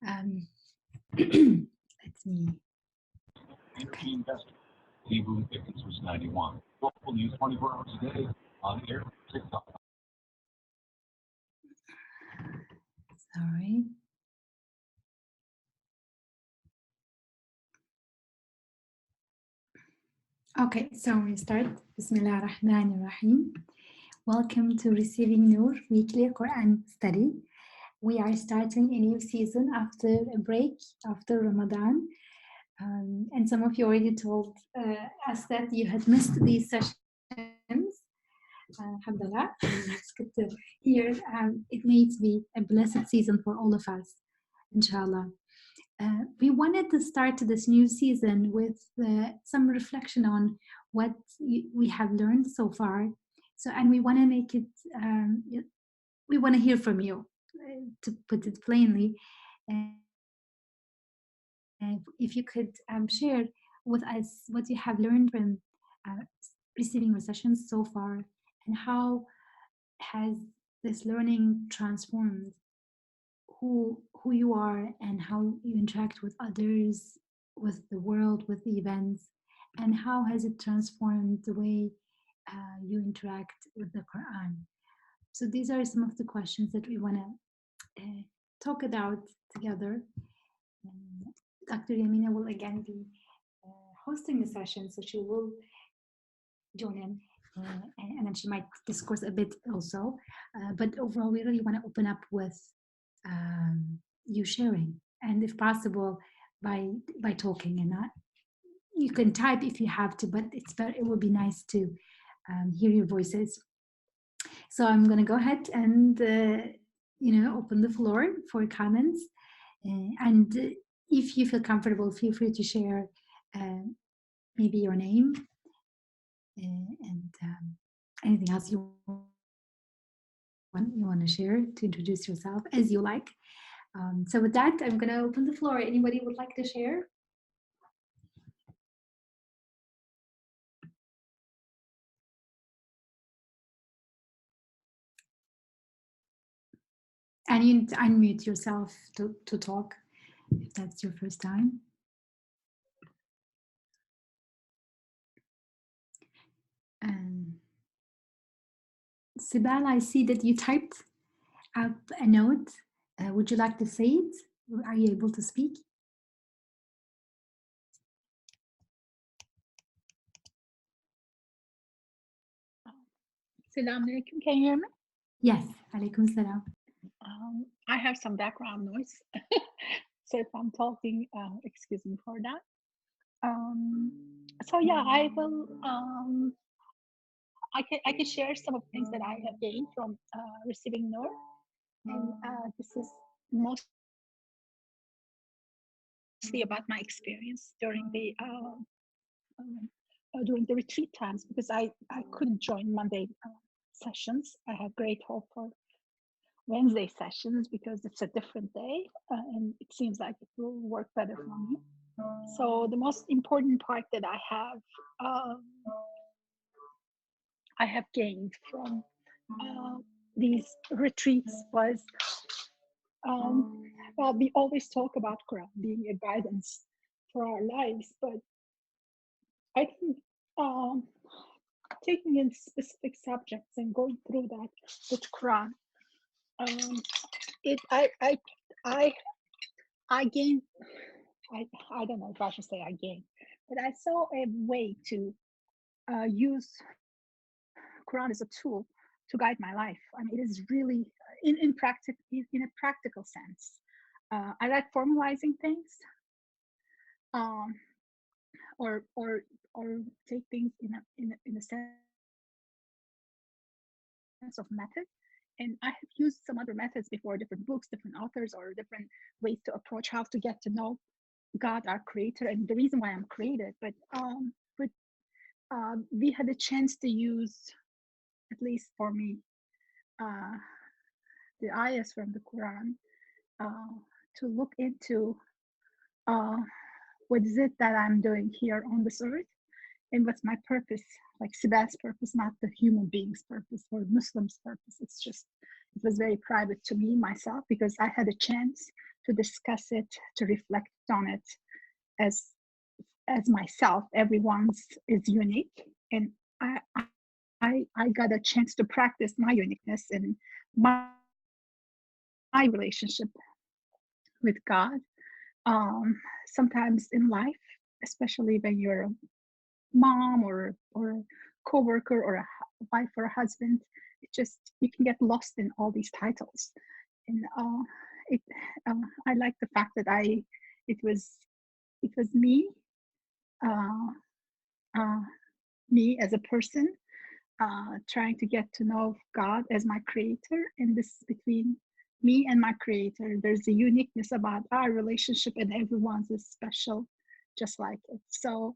Um, let's see. Energy investor. Hebrew thickness was 91. Local news 24 hours a day on air, TikTok. Sorry. Okay, so we start. Bismillah ar-Rahman ar-Rahim. Welcome to Receiving Noor Weekly Quran Study. We are starting a new season after a break after Ramadan. And some of you already told us that you had missed these sessions. Alhamdulillah, that's good to hear. It may be a blessed season for all of us, inshallah. We wanted to start this new season with some reflection on what we have learned so far. So, and we want to make it, we want to hear from you, to put it plainly. If you could share with us what you have learned from receiving recessions so far, and how has this learning transformed who you are and how you interact with others, with the world, with the events, and how has it transformed the way you interact with the Quran. So these are some of the questions that we want to talk about together. Dr. Yamina will again be hosting the session, so she will join in, and then she might discourse a bit also. But overall, we really want to open up with you sharing, and if possible, by talking, and not. You can type if you have to, but it would be nice to hear your voices. So I'm going to go ahead and open the floor for comments, and if you feel comfortable, feel free to share maybe your name and anything else you want to share to introduce yourself as you like. So with that, I'm going to open the floor. Anybody would like to share? And you need to unmute yourself to talk if that's your first time. Sibel, I see that you typed up a note. Would you like to say it? Are you able to speak? Assalamu alaikum. Can you hear me? Yes. Alaikum salam. I have some background noise, so if I'm talking, excuse me for that. So yeah, I will. I can share some of the things that I have gained from receiving Noor, and this is mostly about my experience during the retreat times, because I couldn't join Monday sessions. I have great hope for Wednesday sessions because it's a different day, and it seems like it will work better for me. So the most important part that I have gained from these retreats was, well, we always talk about Quran being a guidance for our lives, but I think taking in specific subjects and going through that with Quran, I gained. I don't know if I should say I gained, but I saw a way to use Quran as a tool to guide my life. I mean, it is really in a practical sense. I like formalizing things, or take things in a sense of method. And I have used some other methods before, different books, different authors, or different ways to approach how to get to know God, our creator, and the reason why I'm created. But we had a chance to use, at least for me, the ayahs from the Quran to look into what is it that I'm doing here on this earth, and what's my purpose, like Sibel's purpose, not the human being's purpose or Muslim's purpose. It was very private to me, myself, because I had a chance to discuss it, to reflect on it as myself. Everyone's is unique, and I got a chance to practice my uniqueness in my relationship with God. Sometimes in life, especially when you're a mom or a coworker or a wife or a husband, it just, you can get lost in all these titles. And it I like the fact that it was me, uh, uh, me as a person, trying to get to know God as my creator. And this, between me and my creator, there's a uniqueness about our relationship, and everyone's is special just like it. So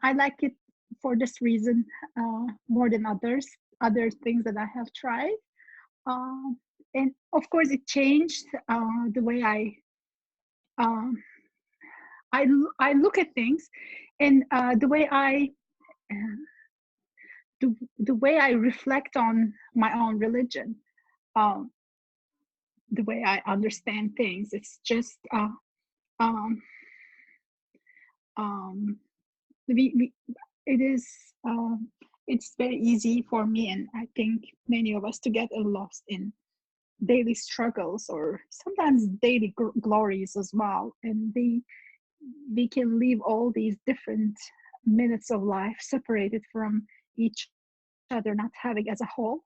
I like it for this reason, more than other things that I have tried. um, and of course it changed the way um, I look at things, and uh, the way I reflect on my own religion, um, the way I understand things. It's just um, um, we it is it's very easy for me, and I think many of us, to get lost in daily struggles or sometimes daily glories as well, and we can leave all these different minutes of life separated from each other, not having as a whole,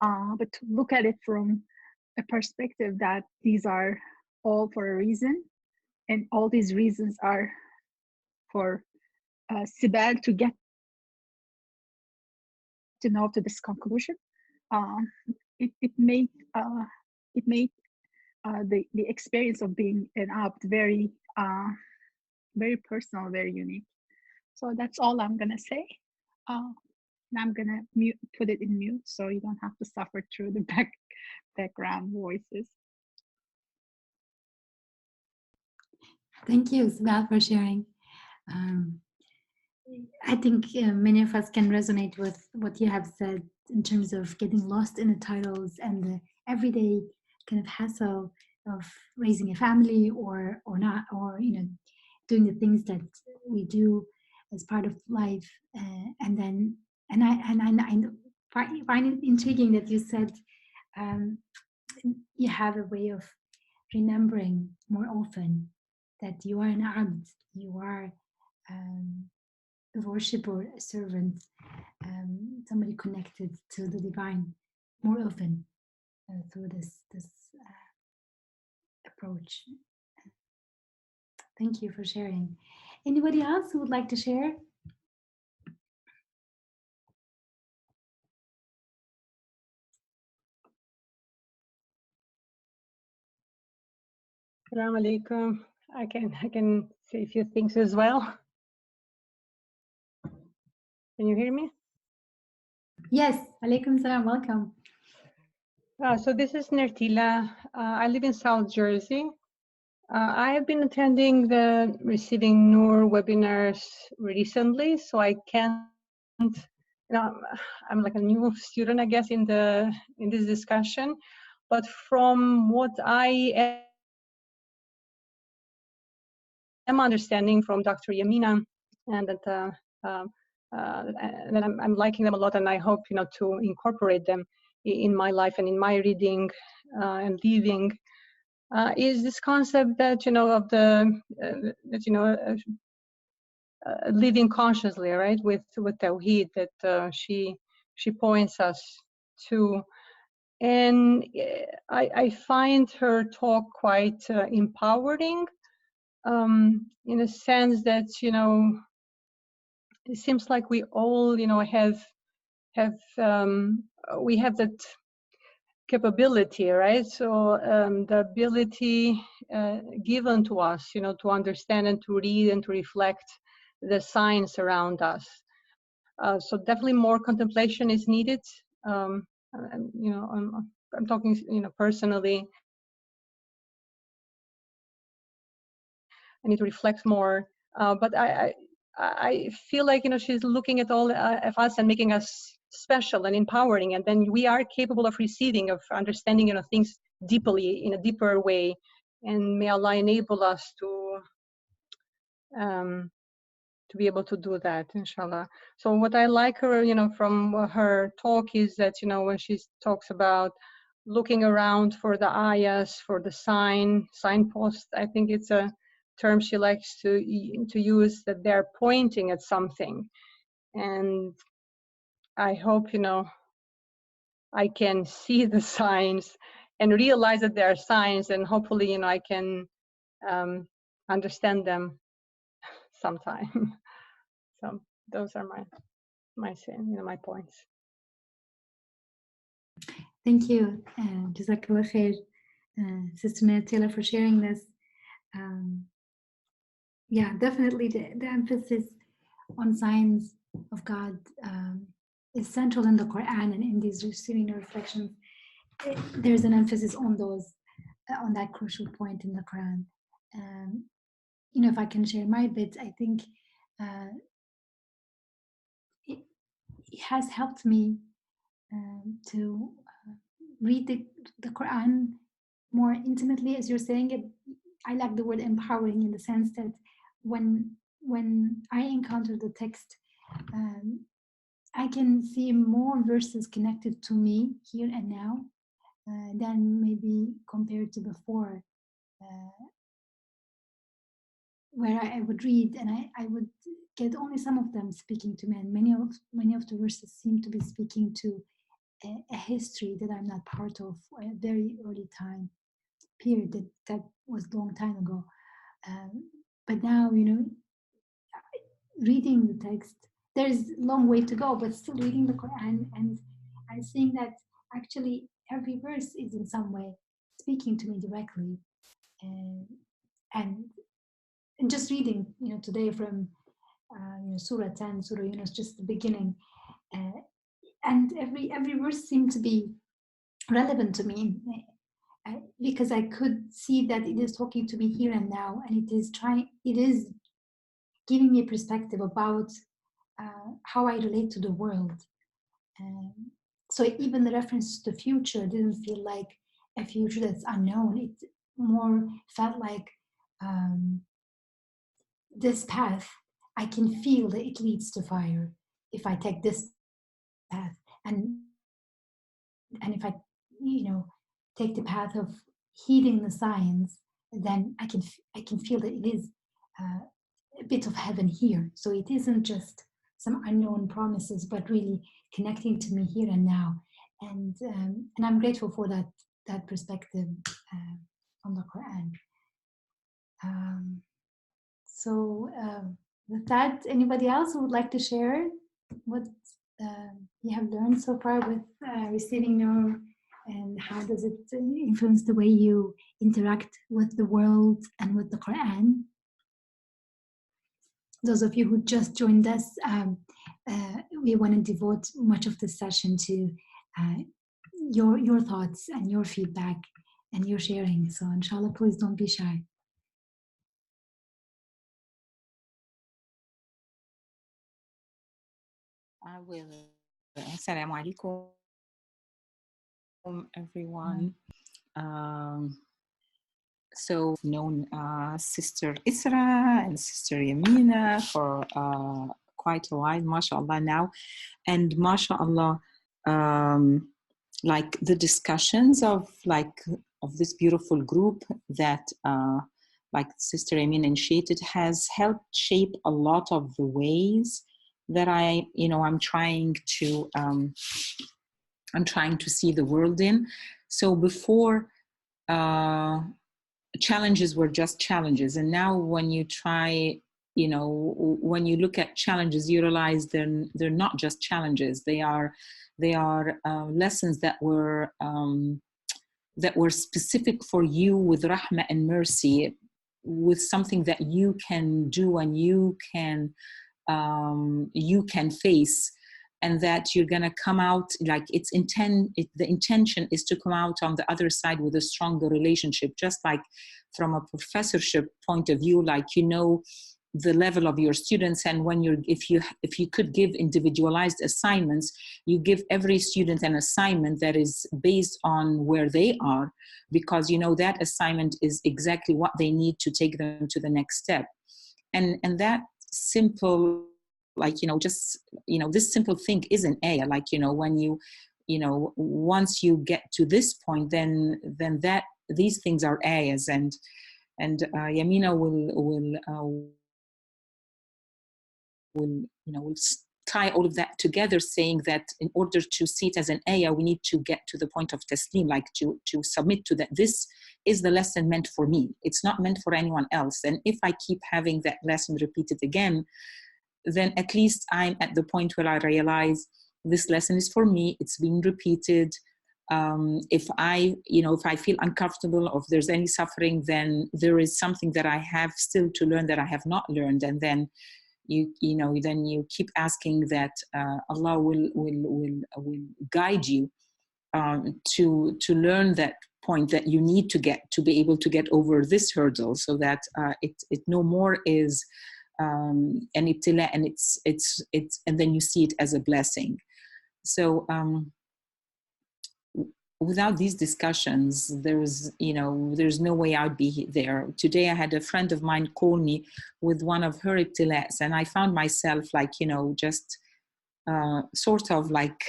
but to look at it from a perspective that these are all for a reason, and all these reasons are for Sibel to get to know to this conclusion. Um, it made the experience of being an abt very very personal, very unique. So that's all I'm gonna say. And I'm gonna put it in mute so you don't have to suffer through the background voices. Thank you, Sibel, for sharing. Um, I think many of us can resonate with what you have said in terms of getting lost in the titles and the everyday kind of hassle of raising a family or not, or doing the things that we do as part of life, and then I find it intriguing that you said um, you have a way of remembering more often that you are an abd, you are a worshipper, a servant, somebody connected to the divine more often through this approach. Thank you for sharing. Anybody else who would like to share? Assalamu alaikum. I can say a few things as well. Can you hear me? Yes, alaikum salam, welcome. So this is Nertila. I live in South Jersey. I have been attending the Receiving Noor webinars recently, so I can't, I'm like a new student, I guess, in this discussion. But from what I am understanding from Dr. Yamina, and that I'm liking them a lot, and I hope to incorporate them in my life and in my reading and living, is this concept that of the that living consciously, right, with tawhid, that she points us to. And I find her talk quite empowering, in a sense that it seems like we all we have that capability, right? So the ability given to us, to understand and to read and to reflect the signs around us. So definitely more contemplation is needed. I'm talking, personally. I need to reflect more. But I feel like she's looking at all of us and making us special and empowering, and then we are capable of receiving, of understanding things deeply, in a deeper way. And may Allah enable us to be able to do that, inshallah. So what I like her, from her talk is that, when she talks about looking around for the ayahs, for the signpost, I think it's a term she likes to use, that they're pointing at something. And I hope, I can see the signs and realize that there are signs, and hopefully, I can understand them sometime. So those are my points. Thank you, Jazakallah khair, Sister Naya Taylor, for sharing this. Yeah, definitely the emphasis on signs of God is central in the Quran, and in these receiving reflections, there's an emphasis on those, on that crucial point in the Quran. If I can share my bit, I think it has helped me to read the Quran more intimately, as you're saying it. I like the word empowering, in the sense that when I encounter the text, I can see more verses connected to me here and now than maybe compared to before, where I would read and I would get only some of them speaking to me, and many of the verses seem to be speaking to a history that I'm not part of, a very early time period that was a long time ago. But now, reading the text, there's a long way to go, but still reading the Quran and seeing that actually every verse is in some way speaking to me directly, and just reading, today from Surah 10, Surah Yunus, just the beginning, and every verse seemed to be relevant to me, because I could see that it is talking to me here and now, and it is giving me a perspective about how I relate to the world. So even the reference to the future didn't feel like a future that's unknown. It more felt like this path, I can feel that it leads to fire if I take this path, and if I take the path of heeding the signs, then I can feel that it is a bit of heaven here. So it isn't just some unknown promises, but really connecting to me here and now. And I'm grateful for that perspective on the Quran. So with that, anybody else who would like to share what you have learned so far with receiving Nur, and how does it influence the way you interact with the world and with the Quran? Those of you who just joined us, we want to devote much of the session to your thoughts and your feedback and your sharing. So inshallah, please don't be shy. I will. Assalamu alaikum, everyone. So I've known Sister Isra and Sister Yamina for quite a while, mashallah now. And mashallah, like the discussions of this beautiful group that like Sister Yamina initiated has helped shape a lot of the ways that I'm trying to see the world in. So before, challenges were just challenges, and now when you try, when you look at challenges, you realize they're not just challenges. They are lessons that were specific for you, with rahmah and mercy, with something that you can do and you can face, and that you're going to come out, like the intention is to come out on the other side with a stronger relationship. Just like from a professorship point of view, like the level of your students, and when if you could give individualized assignments, you give every student an assignment that is based on where they are, because you know that assignment is exactly what they need to take them to the next step. And that simple, like, you know, just, you know, this simple thing is an ayah. Like, you know, when you know, once you get to this point, then that these things are ayahs. And Yamina will tie all of that together, saying that in order to see it as an ayah, we need to get to the point of taslim, like to submit to that. This is the lesson meant for me. It's not meant for anyone else. And if I keep having that lesson repeated again, then at least I'm at the point where I realize this lesson is for me. It's being repeated. If I feel uncomfortable, or if there's any suffering, then there is something that I have still to learn that I have not learned. And then then you keep asking that Allah will guide you to learn that point that you need to get to be able to get over this hurdle, so that it no more is an ibtila, and it's and then you see it as a blessing. So without these discussions, there's no way I'd be there. Today I had a friend of mine call me with one of her ibtilats, and I found myself like, just sort of like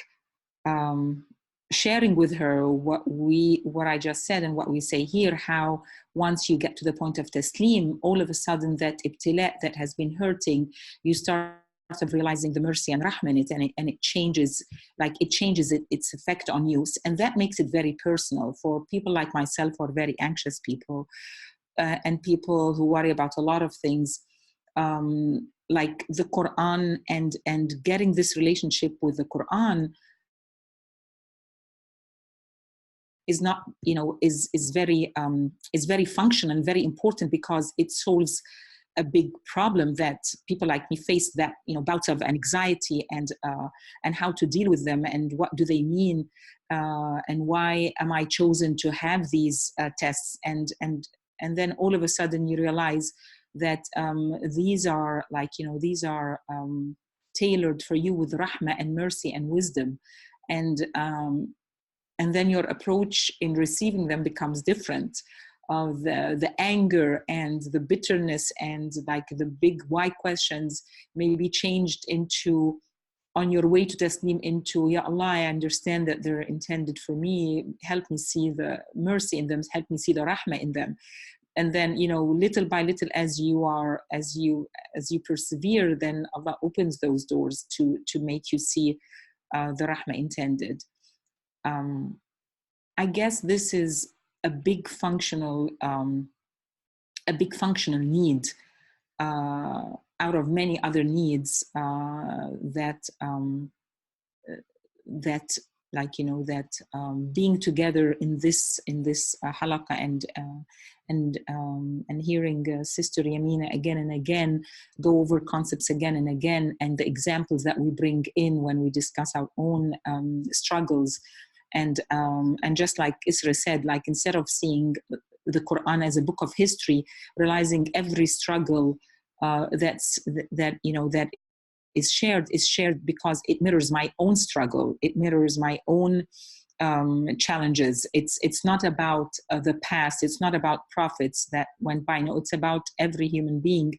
sharing with her what I just said and what we say here, how once you get to the point of taslim, all of a sudden that ibtila that has been hurting, you start of realizing the mercy and rahmah in it, and it changes its effect on you. And that makes it very personal for people like myself, or very anxious people, and people who worry about a lot of things, like the Quran, and getting this relationship with the Quran is not, is very functional and very important, because it solves a big problem that people like me face, that bouts of anxiety, and how to deal with them, and what do they mean, and why am I chosen to have these tests, and then all of a sudden you realize that these are tailored for you with rahmah and mercy and wisdom, and then your approach in receiving them becomes different. Of the anger and the bitterness and like the big why questions may be changed into, on your way to taslim, into, Ya Allah, I understand that they're intended for me. Help me see the mercy in them. Help me see the rahmah in them. And then, little by little, as you persevere, then Allah opens those doors to make you see the rahmah intended. I guess this is a big functional need out of many other needs that being together in this halaqah, and hearing Sister Yamina again and again go over concepts again and again, and the examples that we bring in when we discuss our own struggles. And just like Isra said, like, instead of seeing the Quran as a book of history, realizing every struggle that is shared because it mirrors my own struggle. It mirrors my own challenges. It's not about the past. It's not about prophets that went by. No, it's about every human being,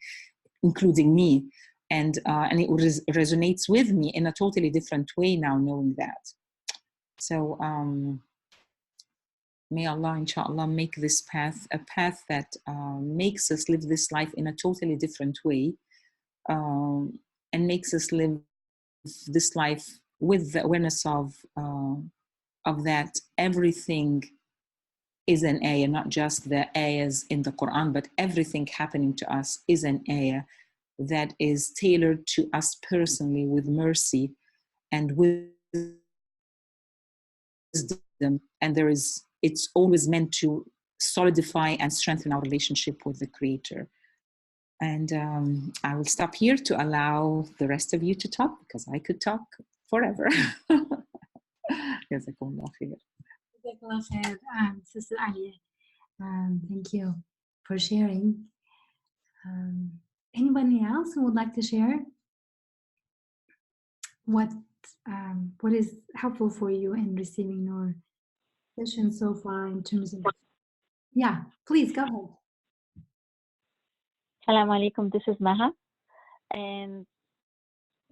including me. And it resonates with me in a totally different way now, knowing that. So may Allah, inshaallah, make this path a path that makes us live this life in a totally different way, and makes us live this life with the awareness of that everything is an ayah, not just the ayahs in the Quran, but everything happening to us is an ayah that is tailored to us personally with mercy and wisdom, and it's always meant to solidify and strengthen our relationship with the Creator. And I will stop here to allow the rest of you to talk, because I could talk forever. Jazakumullah khair. Jazakallah khair, Sister Alia. Thank you for sharing. Anybody else who would like to share what is helpful for you in receiving your session so far in terms of, yeah, please go ahead. Assalamu alaikum, this is Maha. And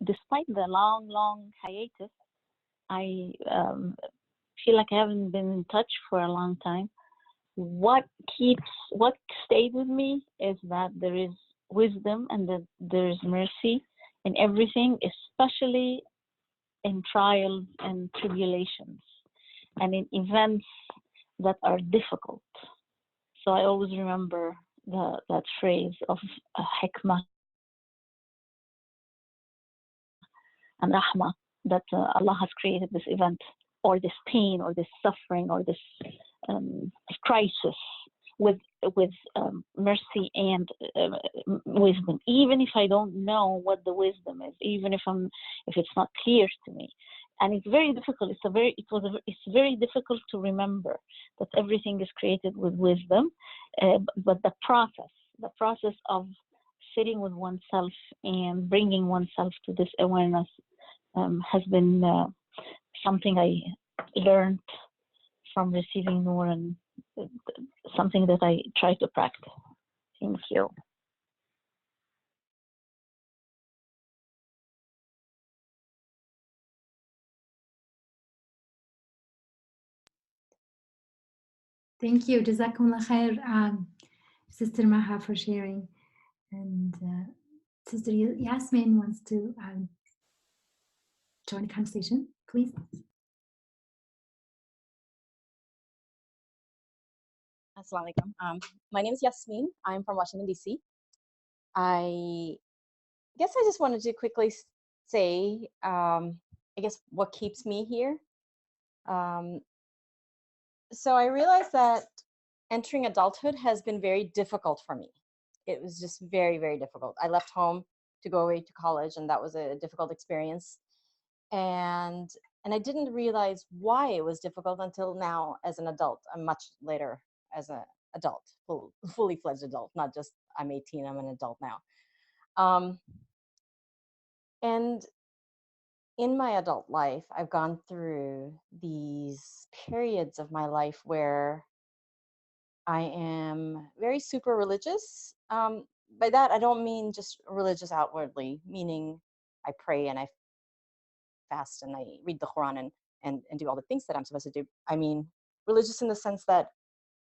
despite the long hiatus, I feel like I haven't been in touch for a long time. What stayed with me is that there is wisdom and that there is mercy in everything, especially in trials and tribulations and in events that are difficult. So I always remember that phrase of hikmah and rahmah, that Allah has created this event or this pain or this suffering or this crisis with mercy and wisdom, even if I don't know what the wisdom is, even if it's not clear to me. And it's very difficult. It's very difficult to remember that everything is created with wisdom, but the process of sitting with oneself and bringing oneself to this awareness has been something I learned from receiving Noor, and something that I try to practice. Thank you. Thank you. Jazakumullah khair, Sister Maha, for sharing. And Sister Yasmin wants to join the conversation, please. Assalamu alaikum. My name is Yasmin. I'm from Washington, D.C. I guess I just wanted to quickly say, I guess, what keeps me here. So I realized that entering adulthood has been very difficult for me. It was just very, very difficult. I left home to go away to college, and that was a difficult experience. And I didn't realize why it was difficult until now as an adult. I'm much later as an adult, fully fledged adult, not just I'm 18, I'm an adult now. And in my adult life, I've gone through these periods of my life where I am very super religious. By that, I don't mean just religious outwardly, meaning I pray and I fast and I read the Quran and do all the things that I'm supposed to do. I mean, religious in the sense that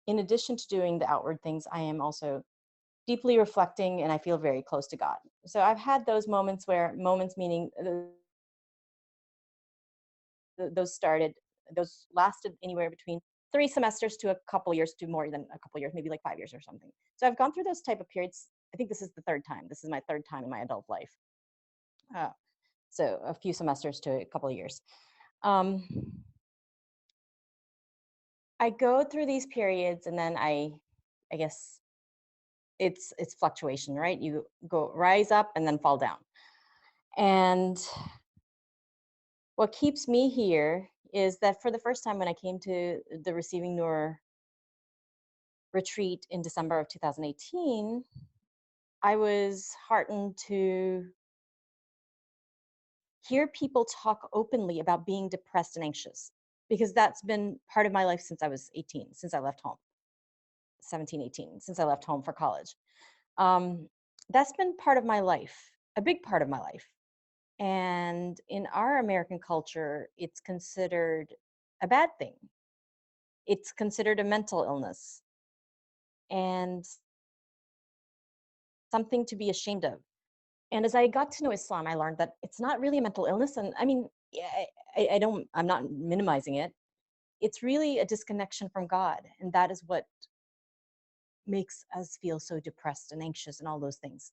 in addition to doing the outward things, I am also deeply reflecting and I feel very close to God. So I've had those moments meaning those lasted anywhere between 3 semesters to a couple years, to more than a couple years, maybe like 5 years or something. So I've gone through those type of periods. I think this is the third time. This is my third time in my adult life. So a few semesters to a couple of years. I go through these periods and then I guess it's fluctuation, right? You go rise up and then fall down. And what keeps me here is that for the first time when I came to the Receiving Noor retreat in December of 2018, I was heartened to hear people talk openly about being depressed and anxious, because that's been part of my life since I was 18, since I left home, 17, 18, since I left home for college. That's been part of my life, a big part of my life. And in our American culture, it's considered a bad thing. It's considered a mental illness and something to be ashamed of. And as I got to know Islam, I learned that it's not really a mental illness. And I mean, I'm not minimizing it. It's really a disconnection from God. And that is what makes us feel so depressed and anxious and all those things.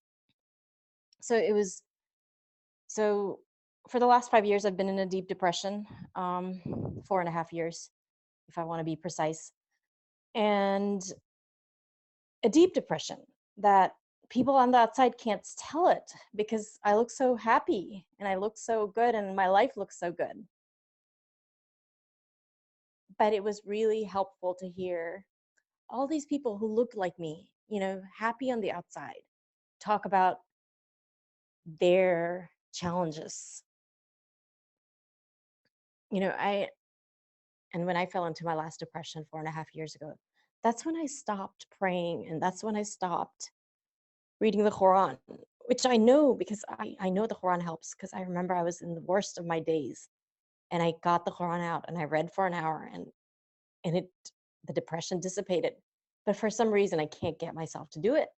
So for the last 5 years, I've been in a deep depression, 4.5 years, if I want to be precise. And a deep depression that people on the outside can't tell it, because I look so happy and I look so good and my life looks so good. But it was really helpful to hear all these people who looked like me, happy on the outside, talk about their challenges. You know, and when I fell into my last depression 4.5 years ago, that's when I stopped praying, and that's when I stopped reading the Quran, which I know because I know the Quran helps, because I remember I was in the worst of my days and I got the Quran out and I read for an hour, and the depression dissipated. But for some reason I can't get myself to do it.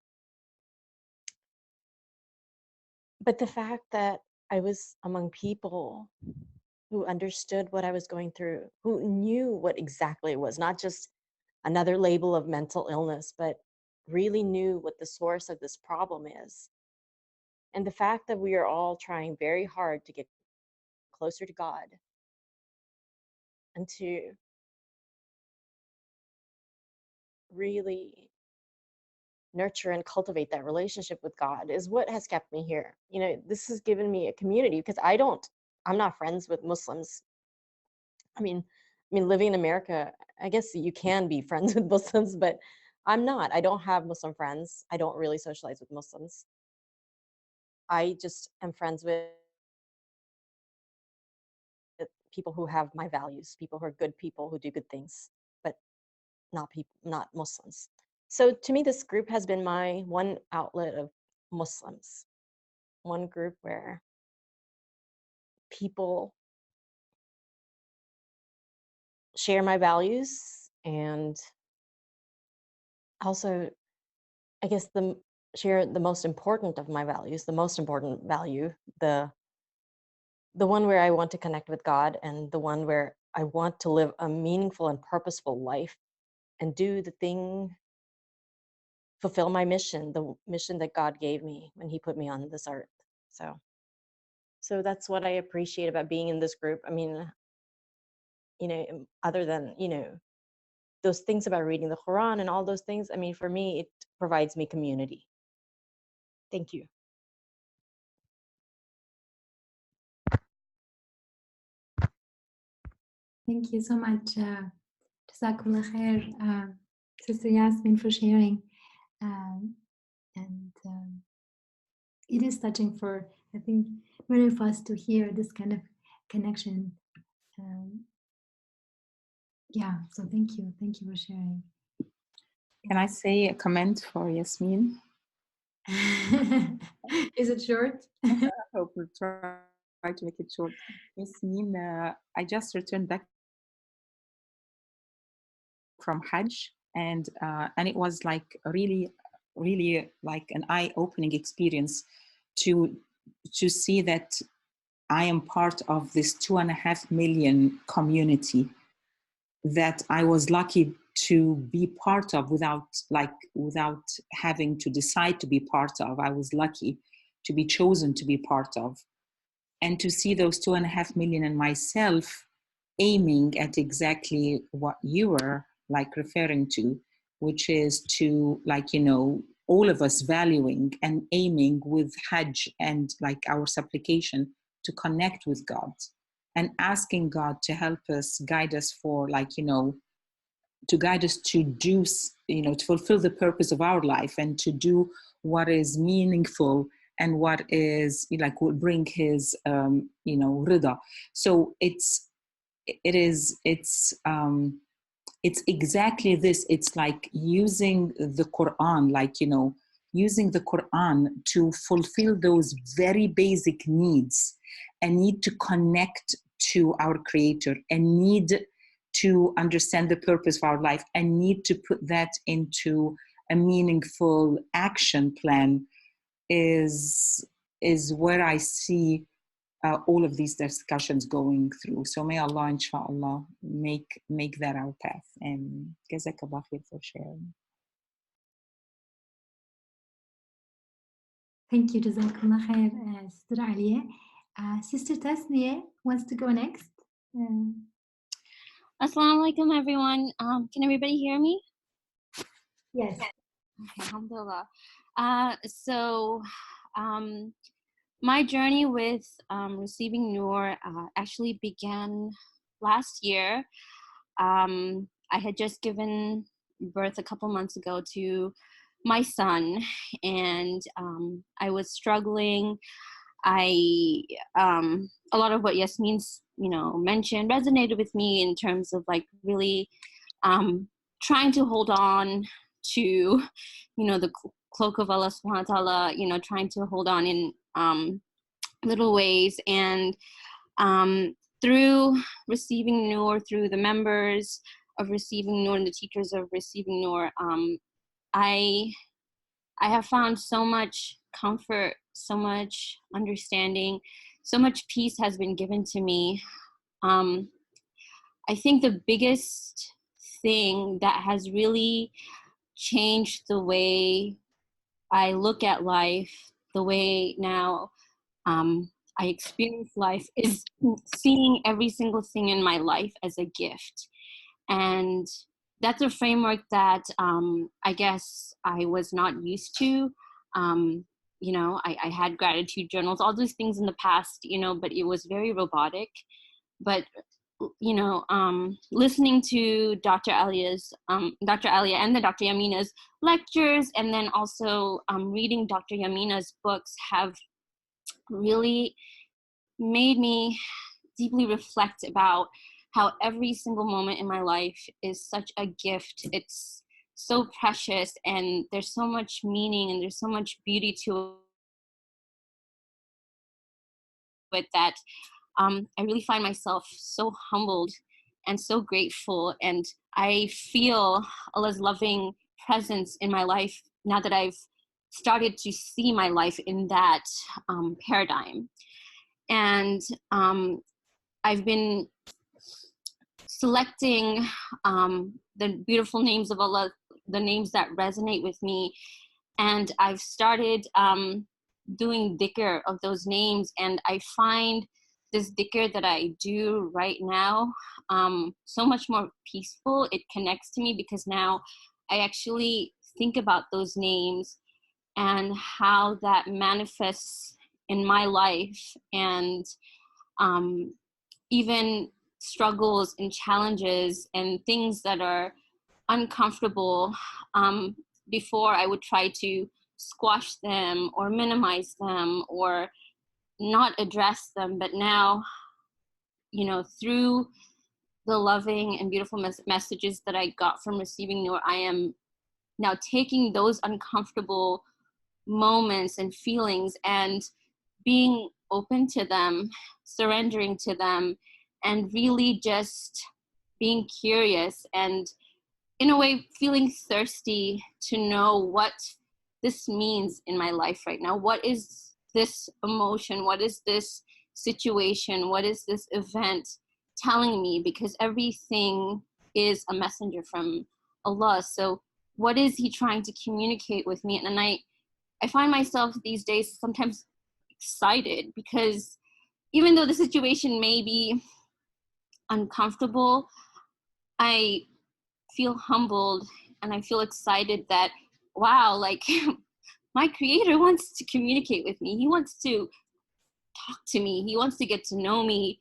But the fact that I was among people who understood what I was going through, who knew what exactly it was, not just another label of mental illness, but really knew what the source of this problem is. And the fact that we are all trying very hard to get closer to God and to really nurture and cultivate that relationship with God is what has kept me here. You know, this has given me a community, because I'm not friends with Muslims. I mean, living in America, I guess you can be friends with Muslims, but I'm not. I don't have Muslim friends. I don't really socialize with Muslims. I just am friends with people who have my values, people who are good people who do good things, but not Muslims. So to me, this group has been my one outlet of Muslims, one group where people share my values, and also, I guess, share the most important of my values, the most important value, the one where I want to connect with God, and the one where I want to live a meaningful and purposeful life and do the thing, fulfill my mission, the mission that God gave me when he put me on this earth. So that's what I appreciate about being in this group. I mean, you know, other than, you know, those things about reading the Quran and all those things, I mean, for me, it provides me community. Thank you. Thank you so much, Jazakallah khair, Sister Yasmin, for sharing. And it is touching for, I think, many of us to hear this kind of connection. Yeah, so thank you for sharing. Can I say a comment for Yasmin? Is it short? I hope we'll try to make it short. Yasmin, I just returned back from Hajj, and it was like really like an eye-opening experience to see that I am part of this 2.5 million community that I was lucky to be part of without having to decide to be part of. I was lucky to be chosen to be part of, and to see those 2.5 million and myself aiming at exactly what you were like referring to, which is to, like, you know, all of us valuing and aiming with Hajj and like our supplication to connect with God and asking God to help us, guide us for, like, you know, to guide us to do, you know, to fulfill the purpose of our life and to do what is meaningful and what is like will bring his, you know, rida. So it's exactly this. It's like using the Quran, like, you know, using the Quran to fulfill those very basic needs, and need to connect to our Creator, and need to understand the purpose of our life, and need to put that into a meaningful action plan is where I see all of these discussions going through. So may Allah, inshaallah, make that our path. And jazakallah khair for sharing. Thank you, Jazakallah khair, Sister Aliya. Sister Tasniya wants to go next. Assalamu alaikum, everyone. Can everybody hear me? Yes. Okay, alhamdulillah. So my journey with receiving Noor actually began last year. I had just given birth a couple months ago to my son, and I was struggling A lot of what Yasmin's, mentioned resonated with me in terms of like really trying to hold on to, the cloak of Allah subhanahu wa ta'ala, trying to hold on in little ways. And through receiving Noor, through the members of receiving Noor and the teachers of receiving Noor, I have found so much comfort, so much understanding, so much peace has been given to me. I think the biggest thing that has really changed the way I look at life, the way now I experience life, is seeing every single thing in my life as a gift. And that's a framework that I guess I was not used to. I had gratitude journals, all those things in the past, but it was very robotic. But listening to Dr. Alia and the Dr. Yamina's lectures, and then also reading Dr. Yamina's books have really made me deeply reflect about how every single moment in my life is such a gift. It's so precious, and there's so much meaning, and there's so much beauty to it that I really find myself so humbled and so grateful. And I feel Allah's loving presence in my life now that I've started to see my life in that paradigm. And I've been selecting the beautiful names of Allah, the names that resonate with me. And I've started doing dhikr of those names. And I find this dhikr that I do right now so much more peaceful. It connects to me because now I actually think about those names and how that manifests in my life, and even struggles and challenges and things that are uncomfortable. Before I would try to squash them or minimize them or not address them, but now, through the loving and beautiful messages that I got from receiving Noor, I am now taking those uncomfortable moments and feelings and being open to them, surrendering to them, and really just being curious and, in a way, feeling thirsty to know what this means in my life right now. What is this emotion? What is this situation? What is this event telling me? Because everything is a messenger from Allah. So what is he trying to communicate with me? And I find myself these days sometimes excited, because even though the situation may be uncomfortable, I feel humbled and I feel excited that, wow, like my creator wants to communicate with me. He wants to talk to me. He wants to get to know me,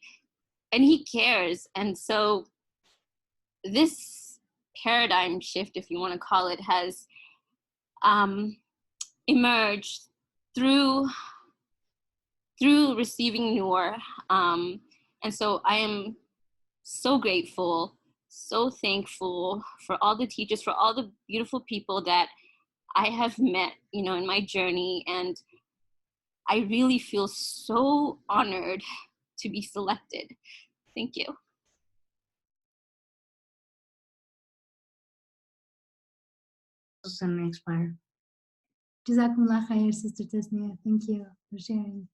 and he cares. And so this paradigm shift, if you want to call it, has emerged through receiving Noor. And so I am so grateful, so thankful for all the teachers, for all the beautiful people that I have met, in my journey. And I really feel so honored to be selected. Thank you. And expire. Jazakumullah khair, Sister Tasnia. Thank you for sharing.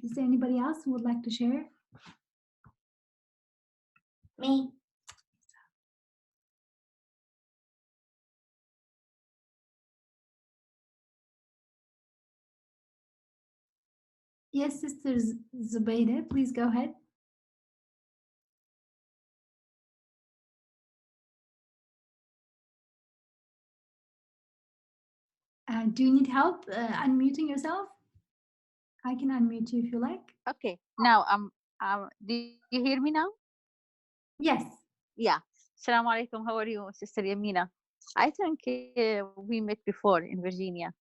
Is there anybody else who would like to share? Me. Yes, Sister Zubaydah, please go ahead. Do you need help unmuting yourself? I can unmute you if you like. Okay, now do you hear me now? Yes. Yeah. Assalamu alaikum. How are you, Sister Yamina? I think we met before in Virginia,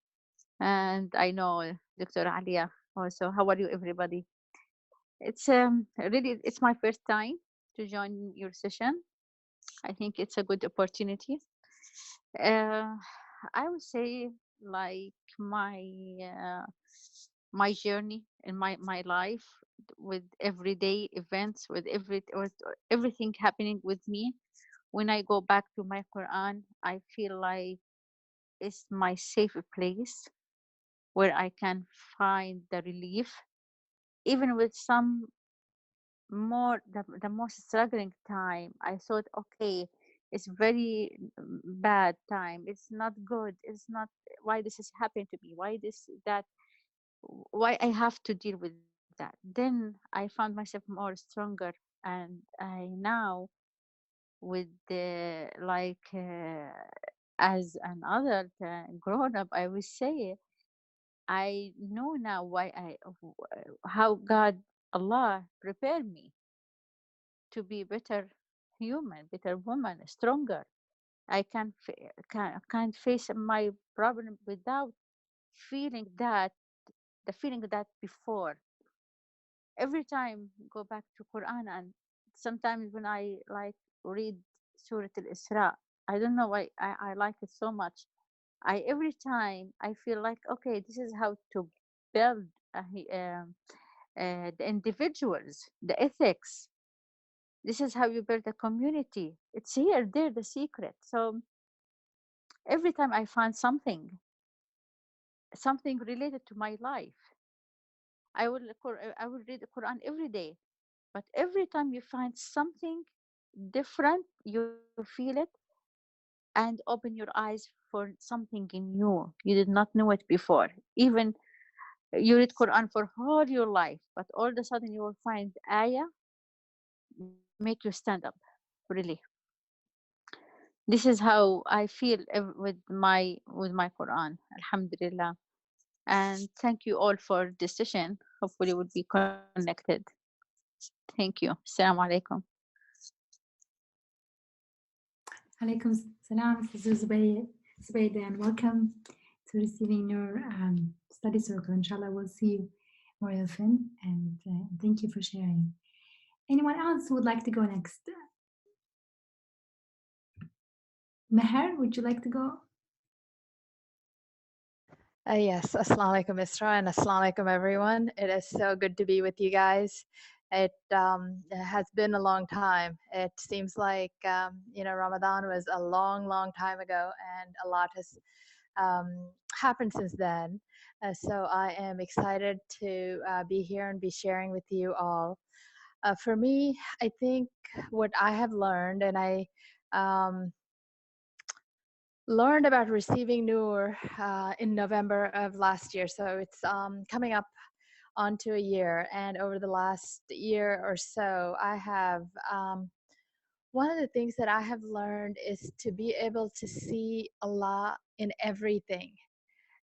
and I know Dr. Alia Also, how are you, everybody? It's really it's my first time to join your session. I think it's a good opportunity. Uh, I would say like uh, my journey in my life with everyday events, with everything happening with me. When I go back to my Quran, I feel like it's my safe place where I can find the relief, even with some the most struggling time. I thought, okay, it's very bad time, it's not good, it's not, why this is happening to me, why this that, why I have to deal with that. Then I found myself more stronger, and I now with the as an adult, grown up, I would say I know now why how God, Allah prepared me to be better human, better woman, stronger. I can't face my problem without feeling that, the feeling that before. Every time go back to Quran, and sometimes when I like read Surah Al-Isra, I don't know why I like it so much. I every time I feel like, okay, this is how to build the individuals, the ethics. This is how you build a community. It's here, there, the secret. So every time I find something related to my life, I will read the Quran every day. But every time you find something different, you feel it and open your eyes for something new. You did not know it before. Even you read Quran for all your life, but all of a sudden you will find ayah make you stand up. Really, this is how I feel with my Quran. Alhamdulillah. And thank you all for this session. Hopefully we'll be connected. Thank you. Assalamu alaikum. Alaikum salam, Zubayda, and welcome to receiving your study circle. Inshallah, we'll see you more often, and thank you for sharing. Anyone else who would like to go next? Meher, would you like to go? Yes, Assalamu alaikum, Isra, and Assalamu alaikum, everyone. It is so good to be with you guys. It has been a long time. It seems like, Ramadan was a long, long time ago, and a lot has happened since then. So I am excited to be here and be sharing with you all. For me, I think what I have learned, and I um, learned about receiving Noor in November of last year. So it's coming up onto a year. And over the last year or so, I have, one of the things that I have learned is to be able to see Allah in everything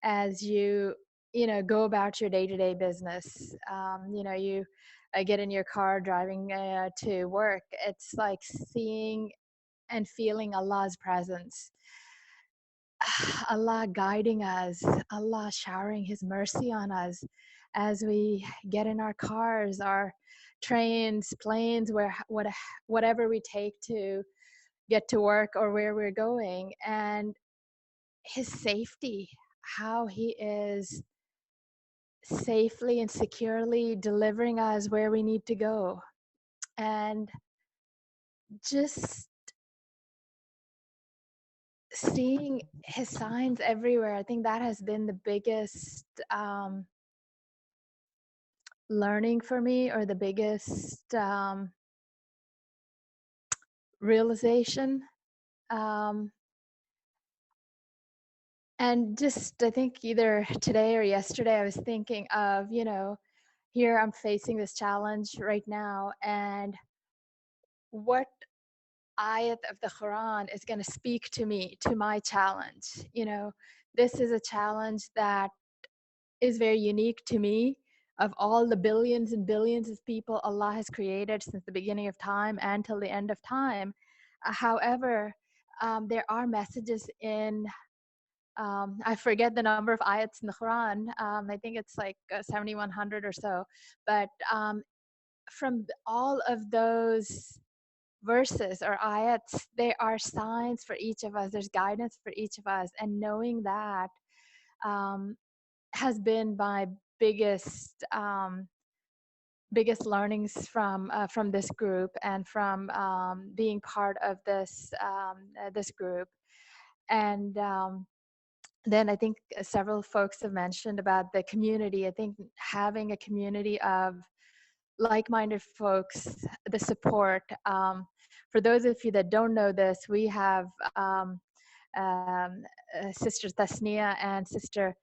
as go about your day-to-day business. You get in your car driving to work. It's like seeing and feeling Allah's presence. Allah guiding us, Allah showering His mercy on us as we get in our cars, our trains, planes, whatever we take to get to work or where we're going, and His safety, how He is safely and securely delivering us where we need to go. And just seeing His signs everywhere, I think that has been the biggest learning for me, or the biggest realization. And just, I think either today or yesterday, I was thinking of, here I'm facing this challenge right now, and what ayat of the Quran is going to speak to me, to my challenge. This is a challenge that is very unique to me. Of all the billions and billions of people Allah has created since the beginning of time and till the end of time, however, there are messages in I forget the number of ayats in the Quran. I think it's like 7,100 or so. But from all of those verses or ayats, there are signs for each of us. There's guidance for each of us. And knowing that has been my biggest learnings from this group and from being part of this this group. And then I think several folks have mentioned about the community. I think having a community of like-minded folks, the support. For those of you that don't know this, we have Sister Tasnia and Sister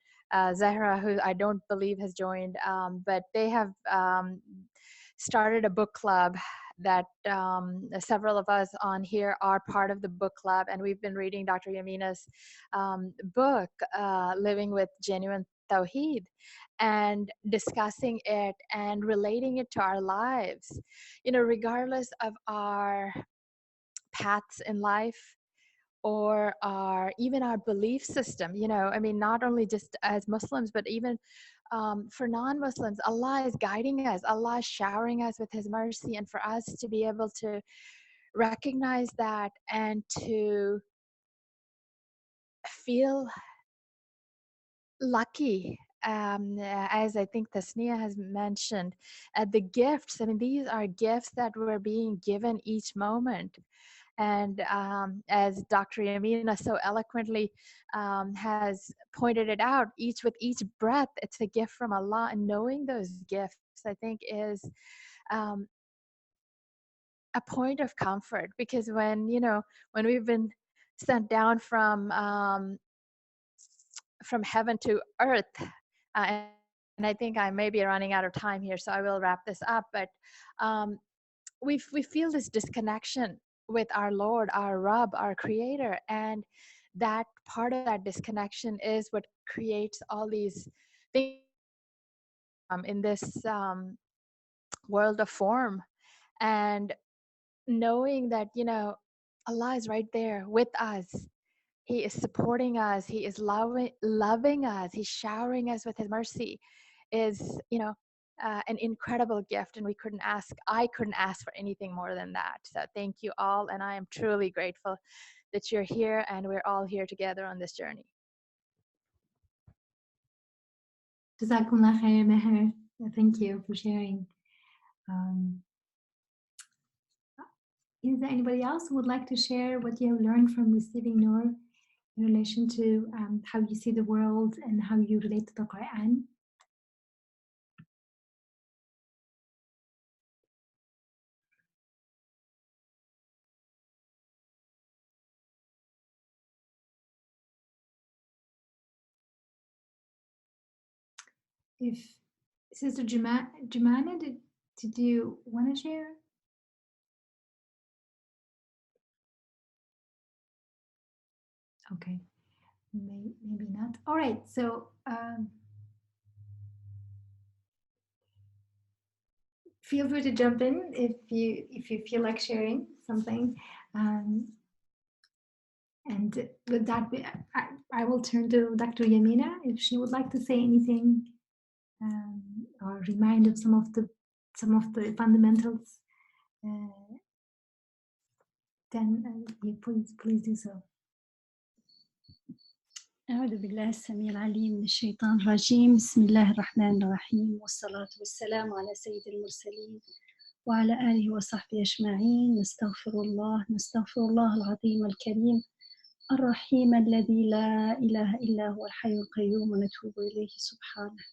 Zahra, who I don't believe has joined, but they have started a book club that several of us on here are part of the book club, and we've been reading Dr. Yamina's book, Living with Genuine Tawhid, and discussing it and relating it to our lives, you know, regardless of our paths in life or even our belief system. You know, I mean, not only just as Muslims, but even for non-Muslims, Allah is guiding us. Allah is showering us with His mercy, and for us to be able to recognize that and to feel lucky, as I think Tasnia has mentioned, the gifts. I mean, these are gifts that we're being given each moment. And as Dr. Yamina so eloquently has pointed it out, with each breath, it's a gift from Allah. And knowing those gifts, I think, is a point of comfort, because when we've been sent down from heaven to earth, and I think I may be running out of time here, so I will wrap this up. But we feel this disconnection with our Lord, our Rabb, our Creator, and that part of that disconnection is what creates all these things in this world of form. And knowing that, Allah is right there with us. He is supporting us. He is loving us. He's showering us with His mercy, is, an incredible gift. And I couldn't ask for anything more than that. So thank you all. And I am truly grateful that you're here and we're all here together on this journey. Jazakumullah khair, Meher. Thank you for sharing. Is there anybody else who would like to share what you have learned from receiving Nur in relation to how you see the world and how you relate to the Quran? If Sister Jumana, did you want to share? Okay, maybe not. All right, so feel free to jump in if you feel like sharing something. And with that, I will turn to Dr. Yamina if she would like to say anything or remind of some of the fundamentals. Then please do so. أعوذ بالله السميع العليم من الشيطان الرجيم. بسم الله الرحمن الرحيم، والصلاة والسلام على سيد المرسلين وعلى آله وصحبه أجمعين. نستغفر الله العظيم الكريم الرحيم الذي لا إله إلا هو الحي القيوم، ونتوب إليه سبحانه.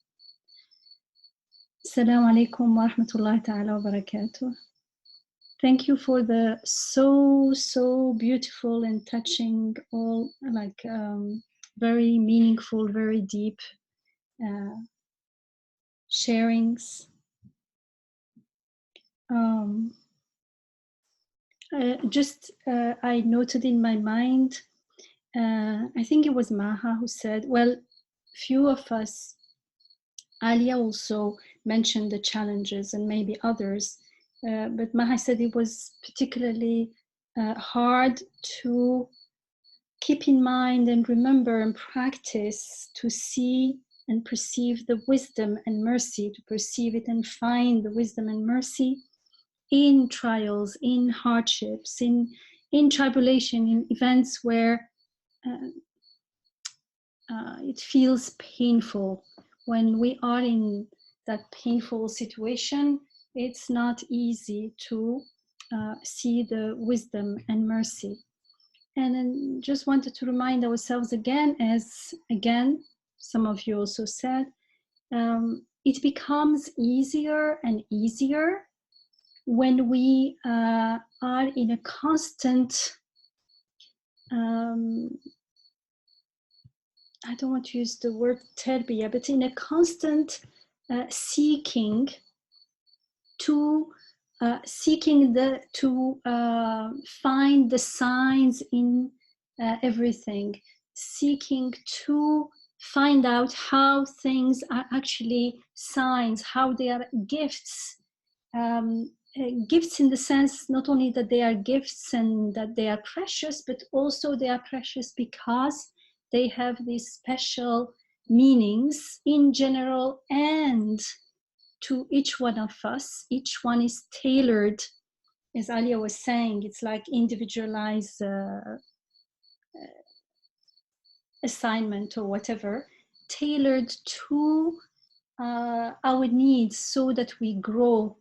السلام عليكم ورحمة الله تعالى وبركاته. Thank you for the so beautiful and touching, all very meaningful, very deep sharings. I noted in my mind, I think it was Maha who said, well, few of us, Alia also mentioned the challenges and maybe others, but Maha said it was particularly hard to keep in mind and remember and practice to see and perceive the wisdom and mercy, to perceive it and find the wisdom and mercy in trials, in hardships, in tribulation, in events where it feels painful. When we are in that painful situation, it's not easy to see the wisdom and mercy. And then just wanted to remind ourselves again, as again, some of you also said, it becomes easier and easier when we are in a constant, I don't want to use the word terbiyah, but in a constant seeking to find the signs in everything, seeking to find out how things are actually signs, how they are gifts. Gifts in the sense not only that they are gifts and that they are precious, but also they are precious because they have these special meanings in general and to each one of us. Each one is tailored, as Alia was saying, it's like individualized assignment or whatever, tailored to our needs so that we grow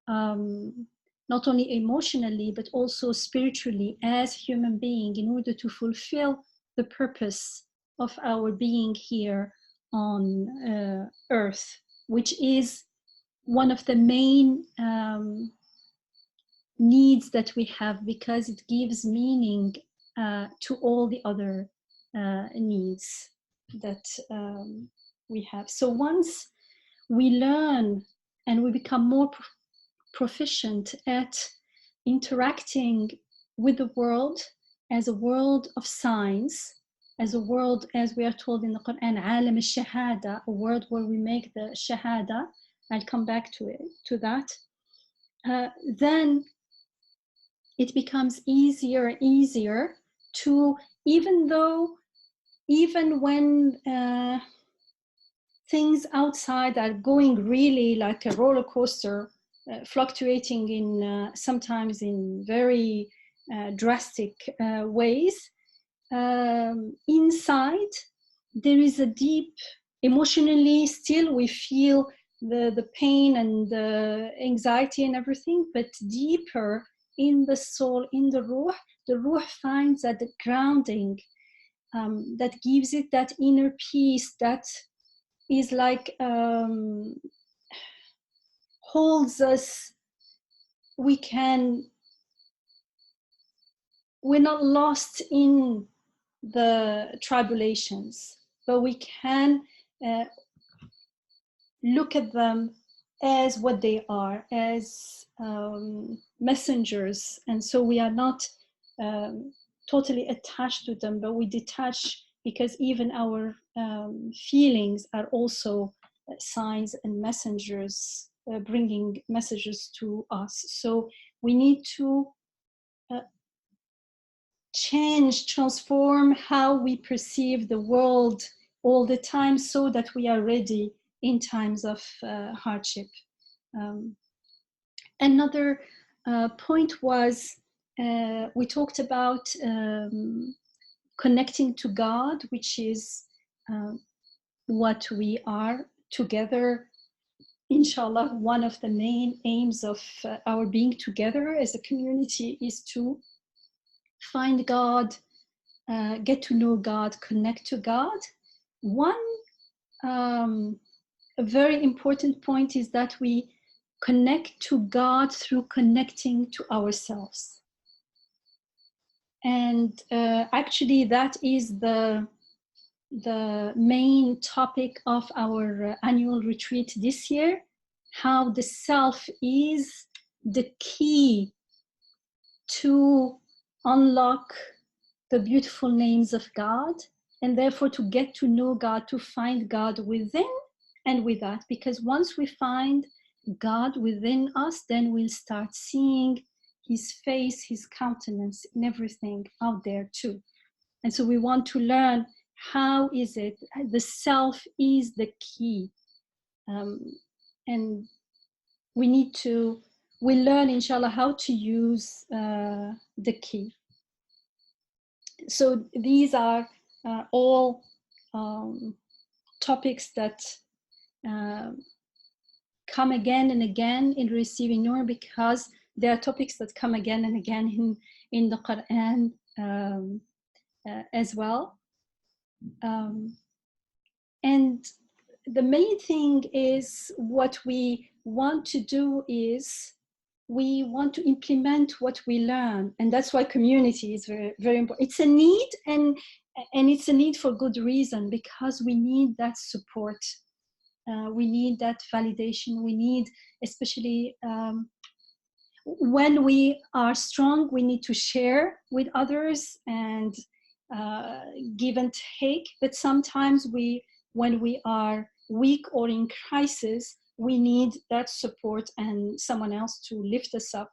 not only emotionally but also spiritually as human being in order to fulfill the purpose of our being here on earth, which is one of the main needs that we have, because it gives meaning to all the other needs that we have. So once we learn and we become more proficient at interacting with the world as a world of signs, as a world, as we are told in the Quran, alam al-shahada, a world where we make the shahada, I'll come back to that, then it becomes easier and easier to, even when things outside are going really like a roller coaster, fluctuating in sometimes in very drastic ways, inside there is a deep, emotionally still we feel the pain and the anxiety and everything, but deeper in the soul, in the ruh finds that the grounding that gives it that inner peace that is like holds us. We're not lost in the tribulations, but we can look at them as what they are, as messengers. And so we are not totally attached to them, but we detach, because even our feelings are also signs and messengers, bringing messages to us. So we need to transform how we perceive the world all the time so that we are ready in times of hardship. Another point was we talked about connecting to God, which is what we are together. Inshallah, one of the main aims of our being together as a community is to find God, get to know God, connect to God. One a very important point is that we connect to God through connecting to ourselves. And actually that is the main topic of our annual retreat this year, how the self is the key to unlock the beautiful names of God, and therefore to get to know God, to find God within and without. Because once we find God within us, then we'll start seeing his face, his countenance in everything out there too. And so we want to learn how is it, the self is the key. And we learn, inshallah, how to use the key. So these are all topics that come again and again in receiving Nur, because there are topics that come again and again in the Quran as well. And the main thing is, what we want to do is we want to implement what we learn, and that's why community is very, very important. It's a need, and it's a need for good reason, because we need that support. We need that validation. We need, especially when we are strong, we need to share with others and give and take. But sometimes when we are weak or in crisis, we need that support and someone else to lift us up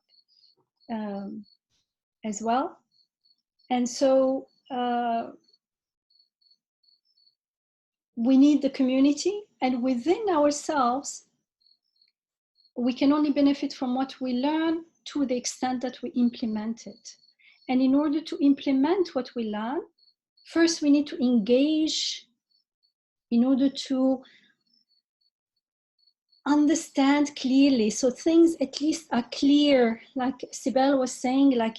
as well. And so we need the community, and within ourselves, we can only benefit from what we learn to the extent that we implement it. And in order to implement what we learn, first we need to engage in order to understand clearly. So things at least are clear, like Sibel was saying, like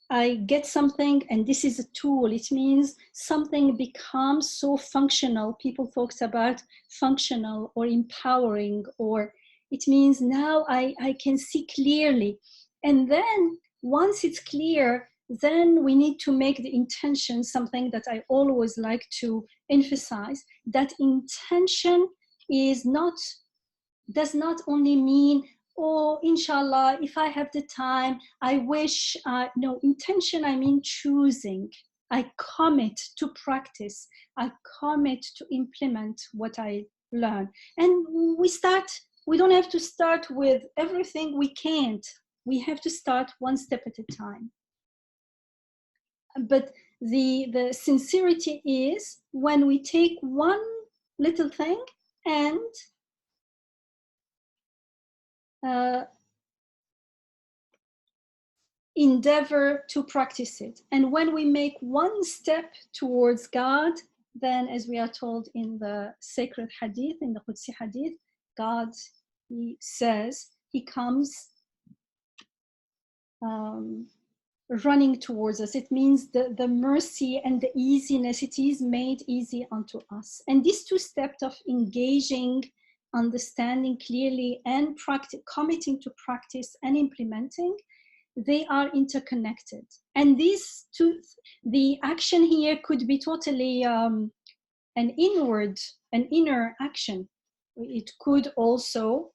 I get something and this is a tool. It means something becomes so functional. People talk about functional or empowering, or it means now I can see clearly. And then once it's clear, then we need to make the intention something that I always like to emphasize. That intention does not only mean, oh, inshallah, if I have the time, I wish. No, intention, I mean choosing. I commit to practice. I commit to implement what I learn. And we don't have to start with everything. We can't. We have to start one step at a time. But the sincerity is when we take one little thing and endeavor to practice it. And when we make one step towards God, then, as we are told in the sacred hadith, in the Qudsi hadith, God, he says, he comes running towards us. It means the mercy and the easiness, it is made easy unto us. And these two steps of engaging, understanding clearly, and committing to practice and implementing, they are interconnected. And these two, the action here could be totally an inner action. It could also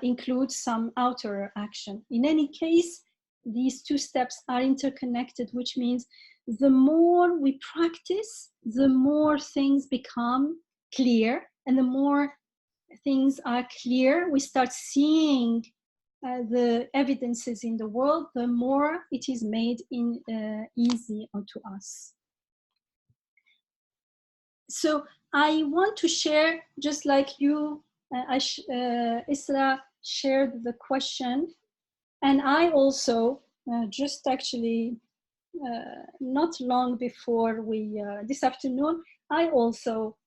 include some outer action. In any case, these two steps are interconnected, which means the more we practice, the more things become clear. And the more things are clear, we start seeing the evidences in the world, the more it is made easy unto us. So I want to share, just like you, Isra shared the question, and I also just actually not long before this afternoon, I also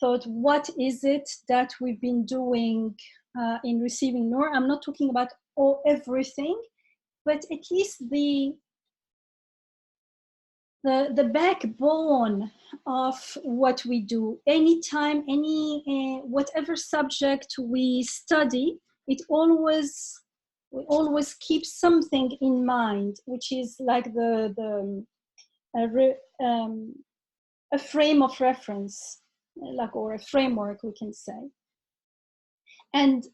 thought, what is it that we've been doing in receiving Nur? I'm not talking about everything, but at least the backbone of what we do. Anytime, whatever subject we study, we always keep something in mind, which is like a frame of reference, or a framework, we can say. And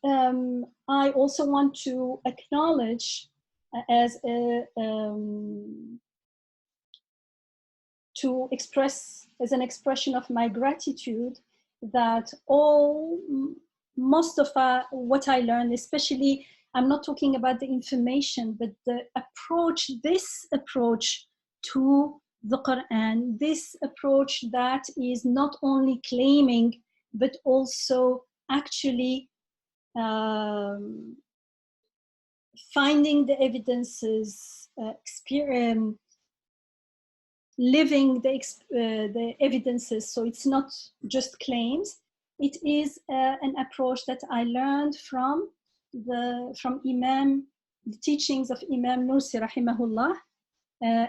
I also want to acknowledge to express as an expression of my gratitude that most of what I learned, especially I'm not talking about the information, but the approach, this approach to the Quran, this approach that is not only claiming, but also actually finding the evidences, living the evidences. So it's not just claims. It is an approach that I learned from Imam, the teachings of Imam Nursi rahimahullah,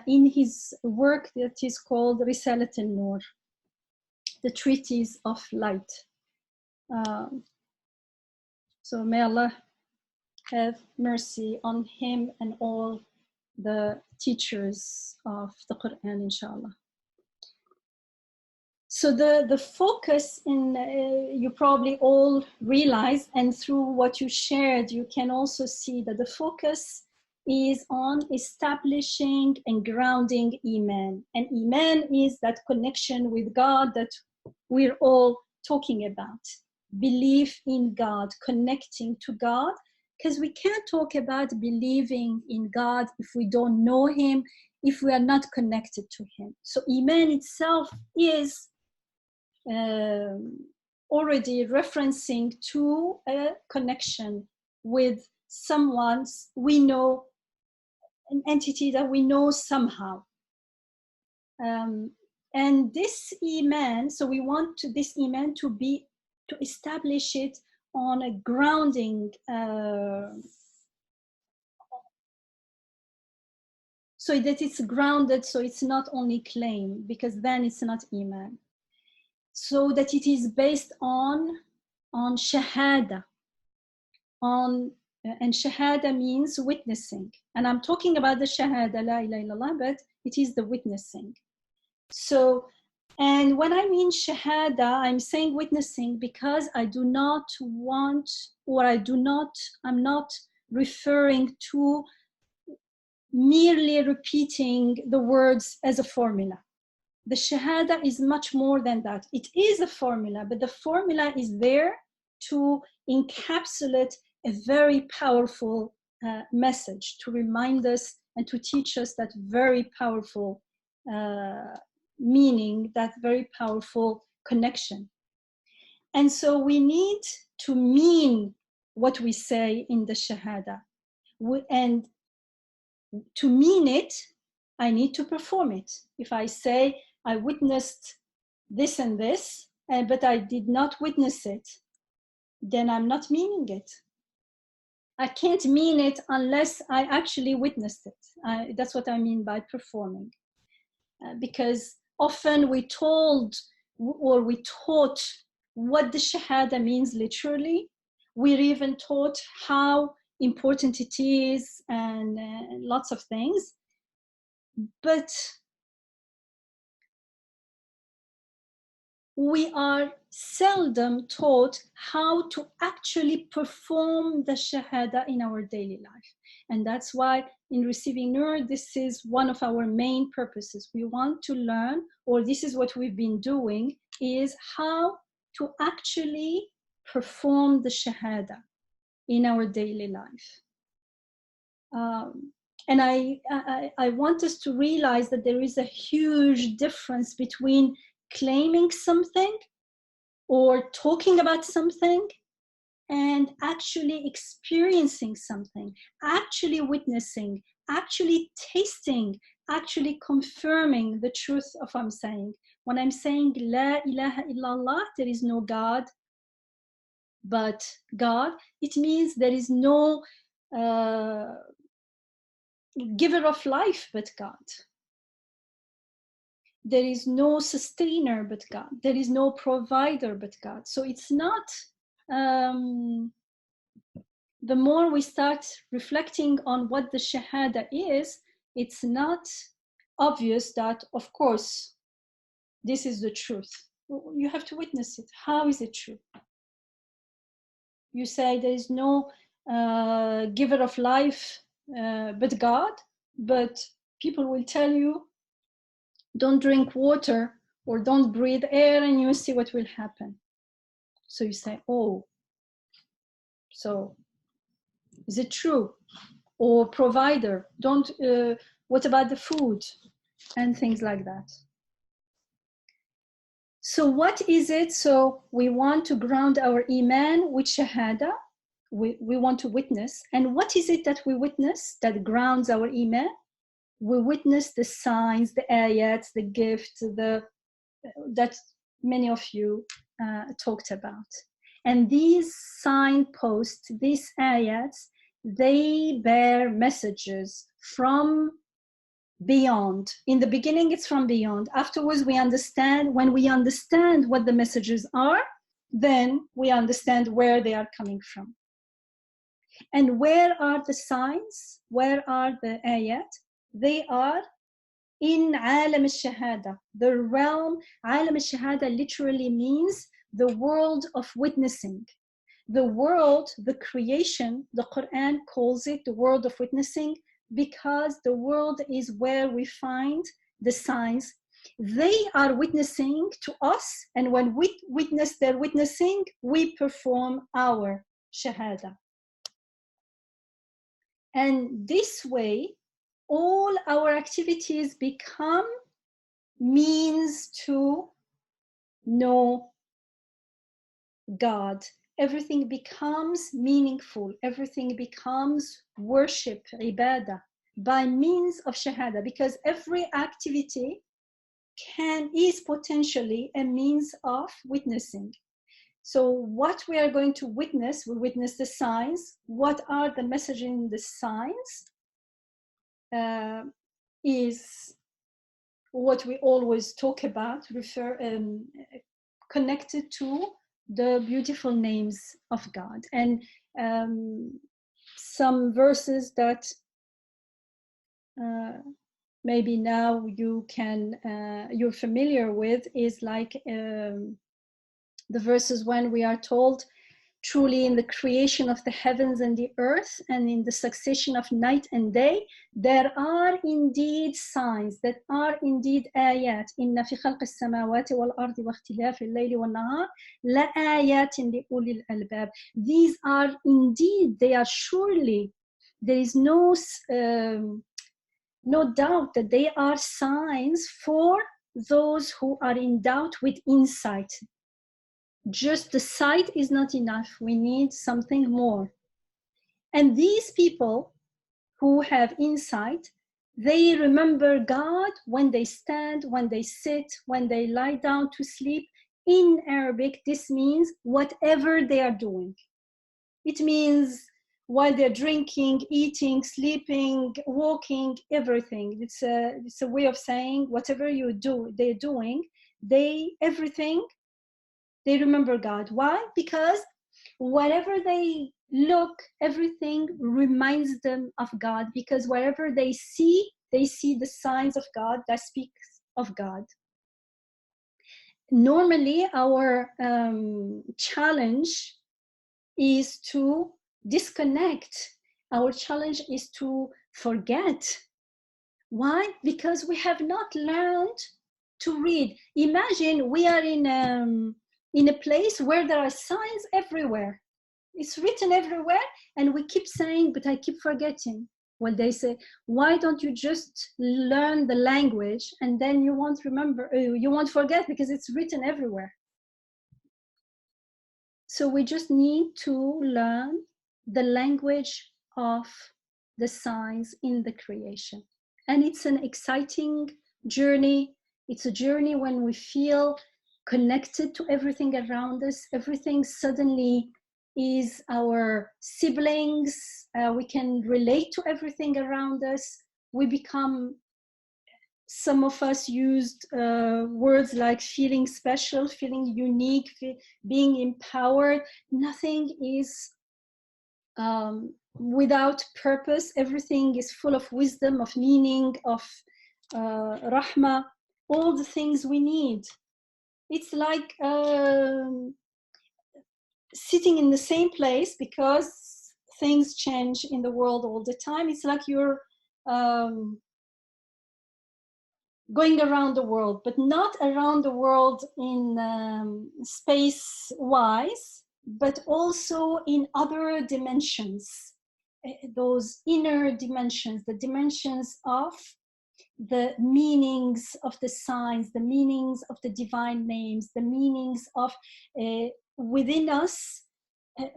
in his work that is called Risalat al-Nur, the treatise of light. So may Allah have mercy on him and all the teachers of the Quran, inshallah. So the focus in, you probably all realize, and through what you shared, you can also see that the focus is on establishing and grounding Iman. And Iman is that connection with God that we're all talking about. Belief in God, connecting to God, because we can't talk about believing in God if we don't know Him, if we are not connected to Him. So Iman itself is already referencing to a connection with someone we know, an entity that we know somehow. And this Iman, so we want this Iman to establish it on a grounding, so that it's grounded, so it's not only claim, because then it's not Iman. So that it is based on shahaada, and shahaada means witnessing. And I'm talking about the shahaada, la ilaha illallah, but it is the witnessing. So, and when I mean shahaada, I'm saying witnessing because I do not want, or I'm not referring to merely repeating the words as a formula. The shahada is much more than that. It is a formula, but the formula is there to encapsulate a very powerful message, to remind us and to teach us that very powerful meaning, that very powerful connection. And so we need to mean what we say in the shahada. And to mean it, I need to perform it. If I say, I witnessed this and this, but I did not witness it, then I'm not meaning it. I can't mean it unless I actually witnessed it. That's what I mean by performing. Because often we told or we taught what the shahada means literally. We're even taught how important it is and lots of things. But we are seldom taught how to actually perform the shahada in our daily life. And that's why in Receiving Nur, this is one of our main purposes. We want to learn, or this is what we've been doing, is how to actually perform the shahada in our daily life. And I want us to realize that there is a huge difference between claiming something or talking about something and actually experiencing something, actually witnessing, actually tasting, actually confirming the truth of what I'm saying. When I'm saying La ilaha illallah, there is no God but God, it means there is no giver of life but God. There is no sustainer but God. There is no provider but God. So it's not, the more we start reflecting on what the Shahada is, it's not obvious that, of course, this is the truth. You have to witness it. How is it true? You say there is no giver of life but God, but people will tell you, don't drink water or don't breathe air and you see what will happen. So you say, oh, so Is it true? Or provider? What about the food? And things like that. So what is it? So we want to ground our Iman with Shahada. We want to witness. And what is it that we witness that grounds our Iman? We witness the signs, the ayats, the gift, that many of you talked about. And these signposts, these ayats, they bear messages from beyond. In the beginning, it's from beyond. Afterwards, when we understand what the messages are, then we understand where they are coming from. And where are the signs? Where are the ayat? They are in alam al-shahada, the realm. Alam al-shahada literally means the world of witnessing. The world, the creation, the Quran calls it the world of witnessing, because the world is where we find the signs. They are witnessing to us, and when we witness their witnessing, we perform our shahada. And this way, all our activities become means to know God. Everything becomes meaningful. Everything becomes worship, ibada, by means of shahada, because every activity is potentially a means of witnessing. So what we are going to witness, we witness the signs. What are the messages in the signs? Is what we always talk about, connected to the beautiful names of God. And some verses that maybe now you're familiar with is like the verses when we are told, truly in the creation of the heavens and the earth and in the succession of night and day, there are indeed signs, that are indeed ayat. Inna fi khalq as-samawati wal ardi wa ikhtilaf al-layli wan nahar la ayatin li ulil albab. These are indeed, they are surely, there is no doubt that they are signs for those who are endowed with insight. Just the sight is not enough. We need something more. And these people who have insight, they remember God when they stand, when they sit, when they lie down to sleep. In Arabic, this means whatever they are doing. It means while they're drinking, eating, sleeping, walking, everything. It's a way of saying whatever they're doing, everything. They remember God. Why? Because wherever they look, everything reminds them of God, because wherever they see the signs of God that speaks of God. Normally, our challenge is to disconnect. Our challenge is to forget. Why? Because we have not learned to read. Imagine we are in a place where there are signs everywhere. It's written everywhere, and we keep saying, but I keep forgetting. Well, they say, why don't you just learn the language, and then you won't remember, you won't forget, because it's written everywhere. So we just need to learn the language of the signs in the creation. And it's an exciting journey. It's a journey when we feel connected to everything around us. Everything suddenly is our siblings. We can relate to everything around us. We become, some of us used words like feeling special, feeling unique, being empowered. Nothing is without purpose. Everything is full of wisdom, of meaning, of rahmah, all the things we need. It's like sitting in the same place, because things change in the world all the time. It's like you're going around the world, but not around the world in space-wise, but also in other dimensions. those inner dimensions, the dimensions of the meanings of the signs, the meanings of the divine names, the meanings of within us,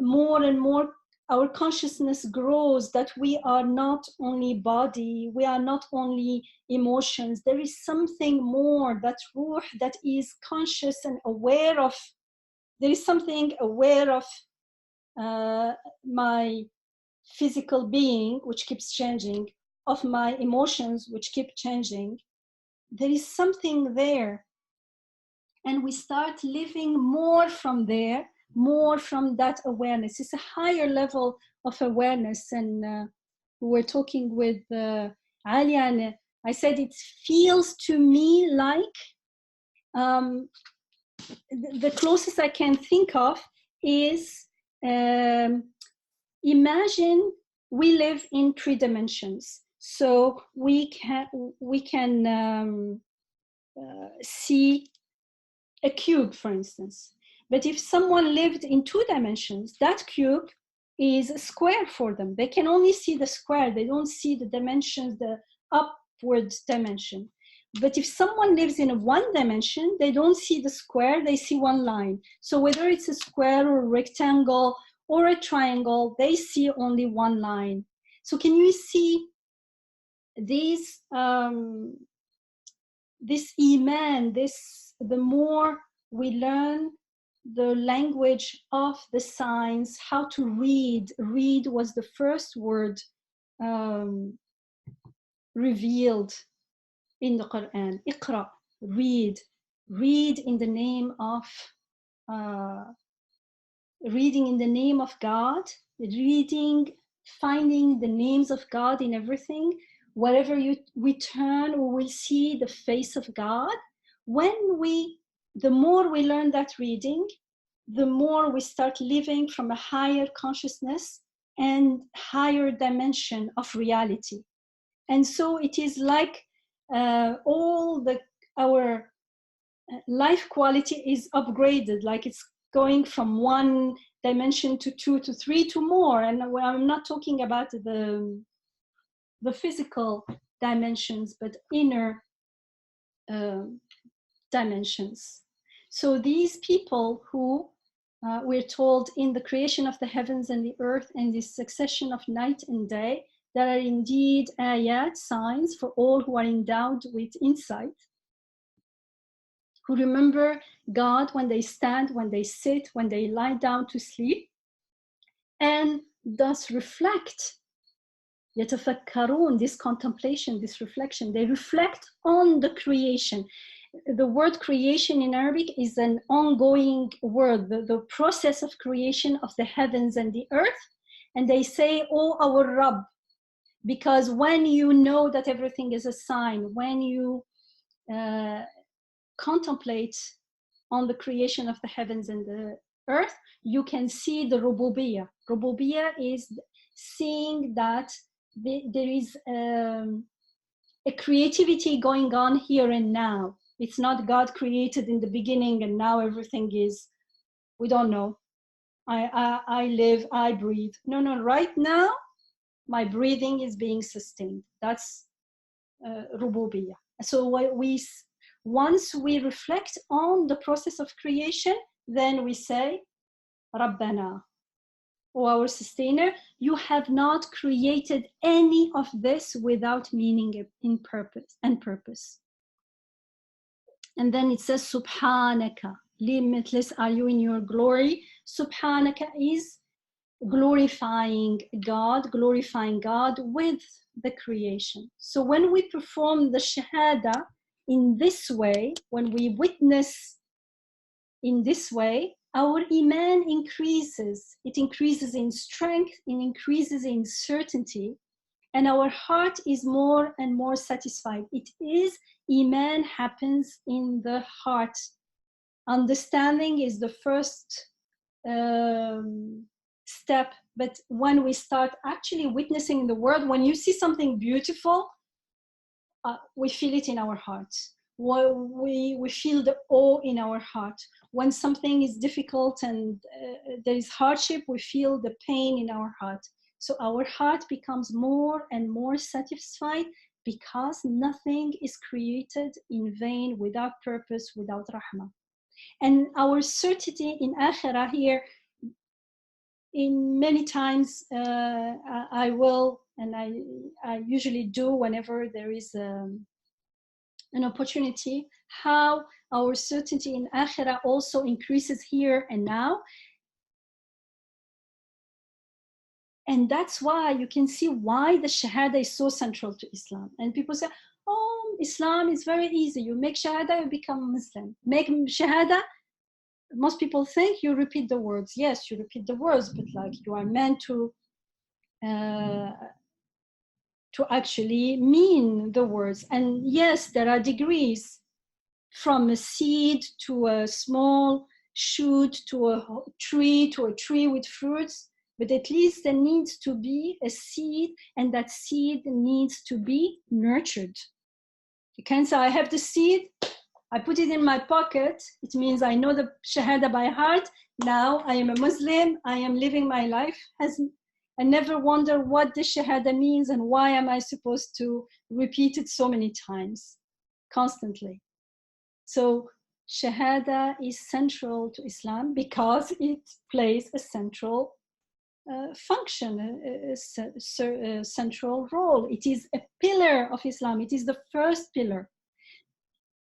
more and more our consciousness grows that we are not only body, we are not only emotions. There is something more, that ruh that is conscious and aware of. There is something aware of my physical being, which keeps changing, of my emotions, which keep changing. There is something there. And we start living more from there, more from that awareness. It's a higher level of awareness. And we were talking with Alia, and I said it feels to me like the closest I can think of is imagine we live in 3 dimensions. So we can see a cube, for instance. But if someone lived in 2 dimensions, that cube is a square for them. They can only see the square. They don't see the dimensions, the upward dimension. But if someone lives in 1 dimension, they don't see the square, they see 1 line. So whether it's a square or a rectangle or a triangle, they see only 1 line. So can you see these, this Iman, the more we learn the language of the signs, how to read. Read was the first word revealed in the Quran. Iqra, read. Read in the name of, reading in the name of God, reading, finding the names of God in everything. Wherever we turn, we will see the face of God. The more we learn that reading, the more we start living from a higher consciousness and higher dimension of reality. And so it is like our life quality is upgraded, like it's going from 1 dimension to 2 to 3 to more. And I'm not talking about the physical dimensions, but inner dimensions. So these people who we're told in the creation of the heavens and the earth and this succession of night and day, there are indeed ayat, signs for all who are endowed with insight, who remember God when they stand, when they sit, when they lie down to sleep, and thus reflect. يتفكرون, this contemplation, this reflection, they reflect on the creation. The word creation in Arabic is an ongoing word, the process of creation of the heavens and the earth. And they say, oh, our Rabb, because when you know that everything is a sign, when you contemplate on the creation of the heavens and the earth, you can see the rububiyyah. Rububiyyah is seeing that there is a creativity going on here and now. It's not God created in the beginning and now everything is, we don't know. I live, I breathe. No, right now, my breathing is being sustained. That's rububiyyah. So once we reflect on the process of creation, then we say, Rabbana, O our sustainer, you have not created any of this without meaning in purpose and purpose. And then it says, Subhanaka, limitless are you in your glory. Subhanaka is glorifying God with the creation. So when we perform the Shahada in this way, when we witness in this way, our Iman increases. It increases in strength, it increases in certainty, and our heart is more and more satisfied. It is, Iman happens in the heart. Understanding is the first step, but when we start actually witnessing the world, when you see something beautiful, we feel it in our hearts. We feel the awe in our heart. When something is difficult and there is hardship, we feel the pain in our heart. So our heart becomes more and more satisfied because nothing is created in vain, without purpose, without rahmah. And our certainty in akhira here, in many times I will, and I usually do whenever there is an opportunity, how our certainty in akhira also increases here and now. And that's why you can see why the shahada is so central to Islam. And people say, oh, Islam is very easy. You make shahada, you become Muslim. Make shahada, most people think you repeat the words. Yes, you repeat the words, but like you are meant to actually mean the words. And yes, there are degrees, from a seed to a small shoot to a tree with fruits. But at least there needs to be a seed, and that seed needs to be nurtured. You can't say, I have the seed, I put it in my pocket. It means I know the shahada by heart. Now I am a Muslim. I am living my life. I never wonder what the shahada means and why am I supposed to repeat it so many times, constantly. So shahada is central to Islam because it plays a central function, a central role. It is a pillar of Islam. It is the first pillar.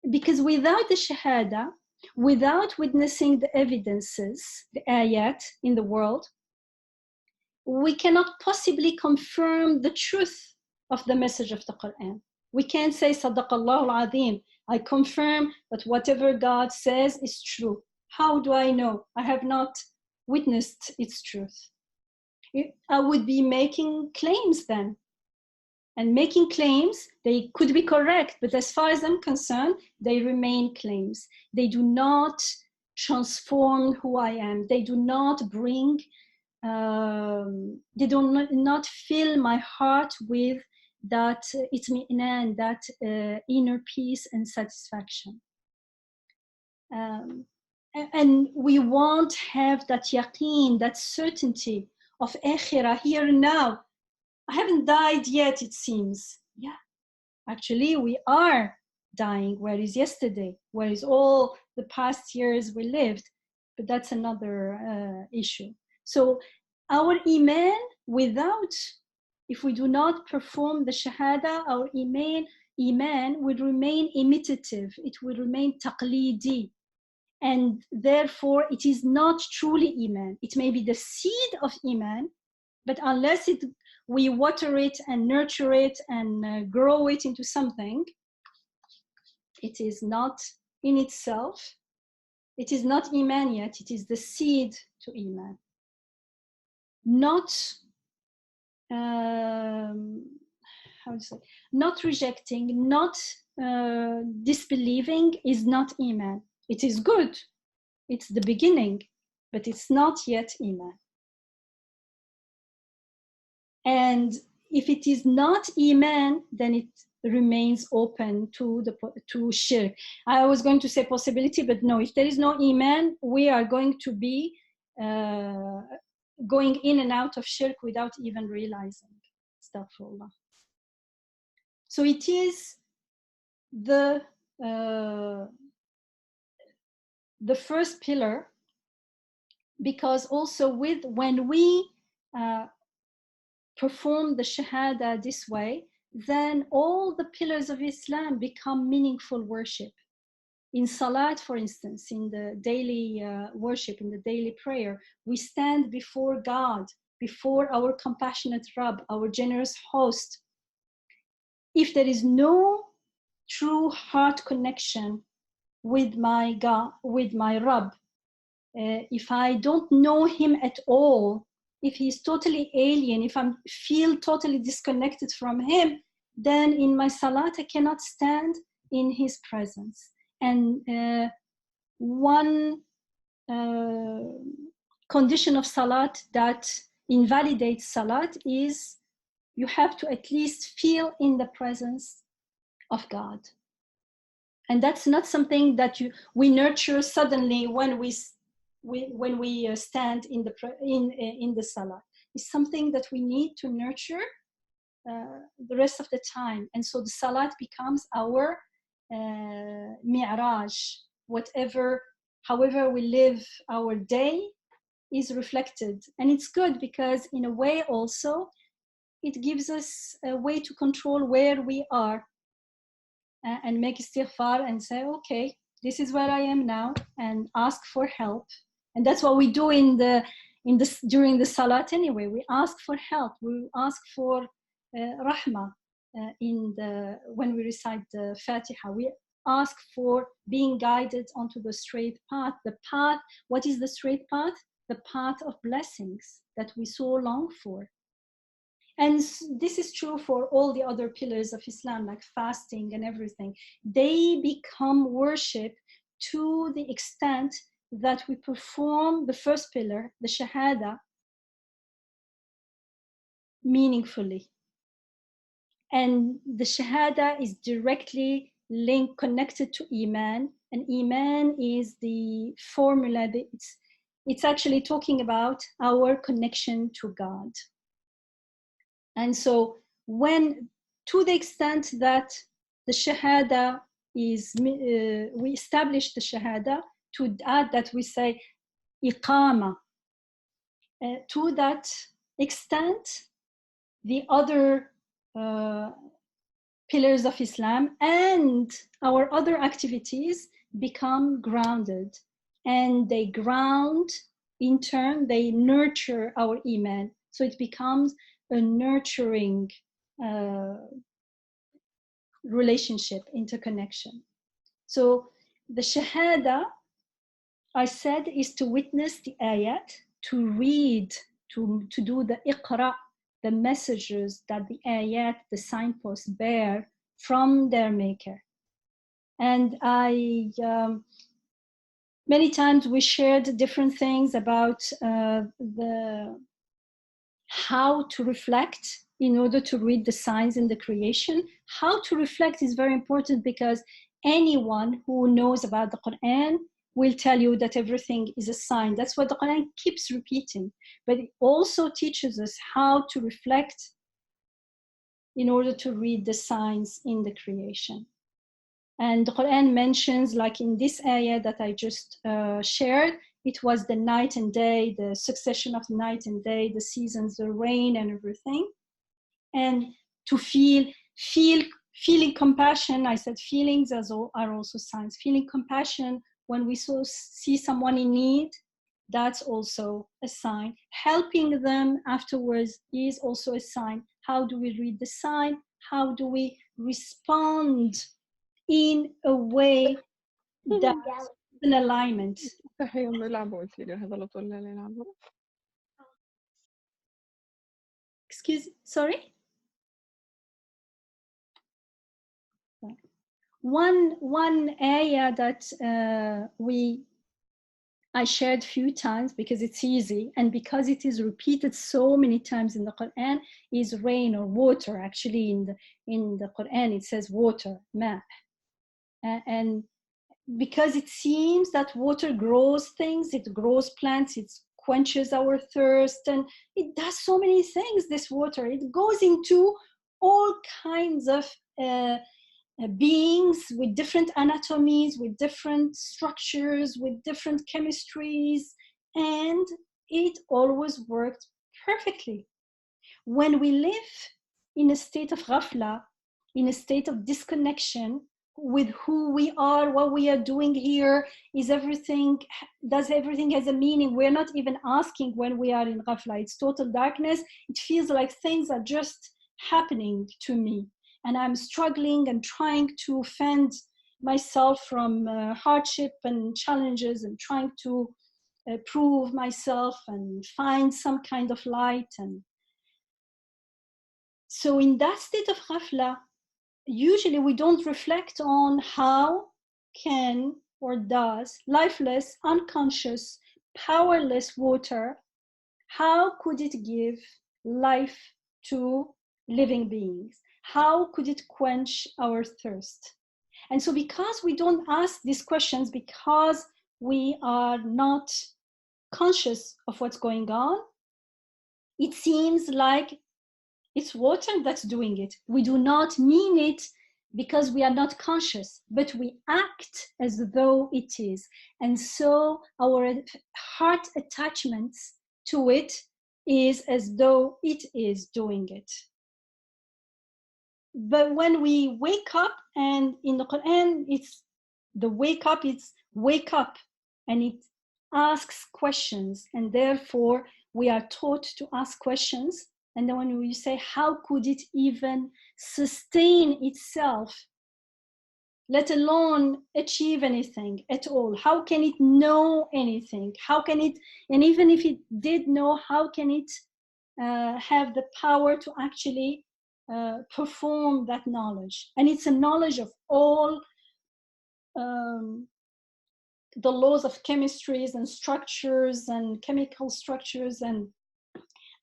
Because without the shahada, without witnessing the evidences, the ayat in the world, we cannot possibly confirm the truth of the message of the Quran. We can't say, Sadaqallahu al-Azim, I confirm that whatever God says is true. How do I know? I have not witnessed its truth. I would be making claims then. And making claims, they could be correct, but as far as I'm concerned, they remain claims. They do not transform who I am. They do not bring, they do not fill my heart with that itmi'nan, that inner peace and satisfaction. And we won't have that yaqeen, that certainty of akhira here and now. I haven't died yet, it seems. Yeah, actually we are dying. Where is yesterday? Where is all the past years we lived? But that's another issue. So our iman, if we do not perform the shahada, our iman would remain imitative. It would remain taqlidi. And therefore, it is not truly iman. It may be the seed of iman, but unless we water it and nurture it and grow it into something, it is not in itself. It is not iman yet. It is the seed to iman. Not not rejecting, not disbelieving is not iman. It is good. It's the beginning, but it's not yet iman. And if it is not iman, then it remains open to shirk. I was going to say possibility, but no, if there is no iman, we are going to be going in and out of shirk without even realizing. Astaghfirullah. So it is the first pillar, because also when we perform the shahada this way, then all the pillars of Islam become meaningful worship. In salat, for instance, in the daily worship, in the daily prayer, we stand before God, before our compassionate Rabb, our generous host. If there is no true heart connection with my God, with my Rabb, if I don't know him at all, if he's totally alien, if I feel totally disconnected from him, then in my salat I cannot stand in his presence. And one condition of salat that invalidates salat is you have to at least feel in the presence of God. And that's not something that we nurture suddenly when we stand in the salah. is something that we need to nurture the rest of the time. And so the salat becomes our mi'raj. However we live our day is reflected. And it's good because in a way also, it gives us a way to control where we are and make istighfar and say, okay, this is where I am now, and ask for help. And that's what we do during the salat anyway. We ask for help. We ask for rahmah when we recite the Fatiha. We ask for being guided onto the straight path. The path, what is the straight path? The path of blessings that we so long for. And this is true for all the other pillars of Islam, like fasting and everything. They become worship to the extent that we perform the first pillar, the Shahada, meaningfully. And the Shahada is directly connected to Iman. And Iman is the formula, it's actually talking about our connection to God. And so to the extent that the Shahada is, we establish the Shahada, to add that we say iqama. To that extent, the other pillars of Islam and our other activities become grounded. And they ground, in turn, they nurture our Iman. So it becomes a nurturing relationship, interconnection. So the Shahada, I said, is to witness the Ayat, to read, to do the iqra, the messages that the Ayat, the signposts, bear from their maker. And many times we shared different things about how to reflect in order to read the signs in the creation. How to reflect is very important because anyone who knows about the Quran will tell you that everything is a sign. That's what the Quran keeps repeating. But it also teaches us how to reflect in order to read the signs in the creation. And the Quran mentions, like in this ayah that I just shared, it was the night and day, the succession of night and day, the seasons, the rain and everything. And to feeling compassion, I said feelings are also signs. Feeling compassion when we see someone in need, that's also a sign. Helping them afterwards is also a sign. How do we read the sign? How do we respond in a way that's in alignment? Sorry? One area that I shared a few times because it's easy and because it is repeated so many times in the Quran is rain or water. Actually, in the Quran it says water, ma, and because it seems that water grows things, it grows plants, it quenches our thirst, and it does so many things. This water, it goes into all kinds of beings with different anatomies, with different structures, with different chemistries, and it always worked perfectly. When we live in a state of ghafla, in a state of disconnection with who we are, what we are doing here, does everything has a meaning? We're not even asking when we are in ghafla. It's total darkness. It feels like things are just happening to me. And I'm struggling and trying to fend myself from hardship and challenges and trying to prove myself and find some kind of light. And so in that state of ghafla, usually we don't reflect on how can or does lifeless, unconscious, powerless water, how could it give life to living beings? How could it quench our thirst? And so because we don't ask these questions, because we are not conscious of what's going on, it seems like it's water that's doing it. We do not mean it because we are not conscious, but we act as though it is. And so our heart attachments to it is as though it is doing it. But when we wake up, and in the Quran, it's the wake up, it's wake up, and it asks questions, and therefore we are taught to ask questions. And then when we say, how could it even sustain itself, let alone achieve anything at all? How can it know anything? How can it, and even if it did know, how can it have the power to actually perform that knowledge? And it's a knowledge of all the laws of chemistries and structures and chemical structures and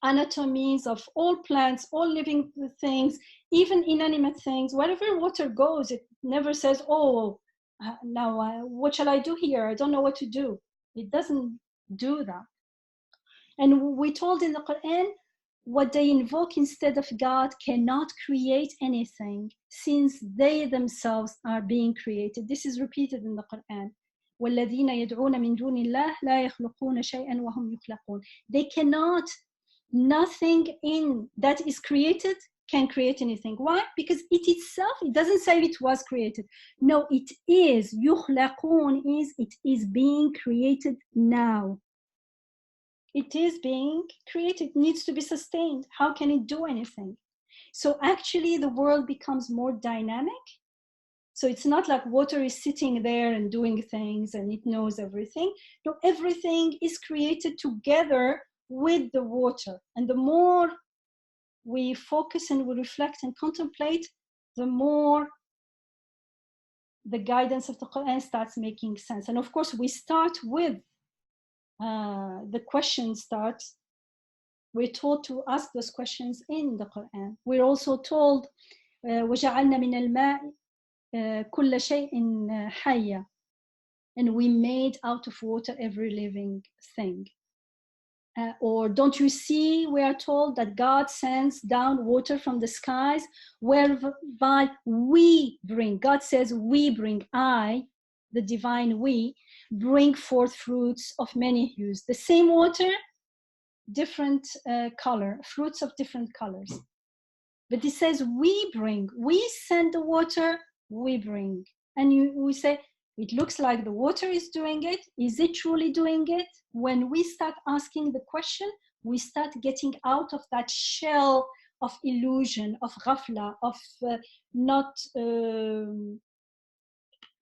anatomies of all plants, all living things, even inanimate things. Wherever water goes, it never says, oh, now what shall I do here? I don't know what to do. It doesn't do that. And we told in the Quran, what they invoke instead of God cannot create anything, since they themselves are being created. This is repeated in the Quran. وَالَّذِينَ يَدْعُونَ مِن دُونِ اللَّهِ لَا يَخْلُقُونَ شَيْئًا وَهُمْ يُخْلَقُونَ. They cannot, nothing in that is created can create anything. Why? Because it itself, it doesn't say it was created. No, it is. يُخْلَقُون is, it is being created now. It is being created, needs to be sustained. How can it do anything? So actually the world becomes more dynamic. So it's not like water is sitting there and doing things and it knows everything. No, everything is created together with the water. And the more we focus and we reflect and contemplate, the more the guidance of the Quran starts making sense. And of course, we start with the question starts. We're told to ask those questions in the Quran. We're also told, وَجَعَلْنَا مِنَ الْمَاءِ كُلَّ شَيْءٍ حَيَّ. And we made out of water every living thing. Or don't you see, we are told that God sends down water from the skies, whereby we bring, God says we bring, I, the divine we, bring forth fruits of many hues. The same water, different color, fruits of different colors. But it says we bring, we send the water, we bring. And we say, it looks like the water is doing it. Is it truly doing it? When we start asking the question, we start getting out of that shell of illusion, of ghafla, of not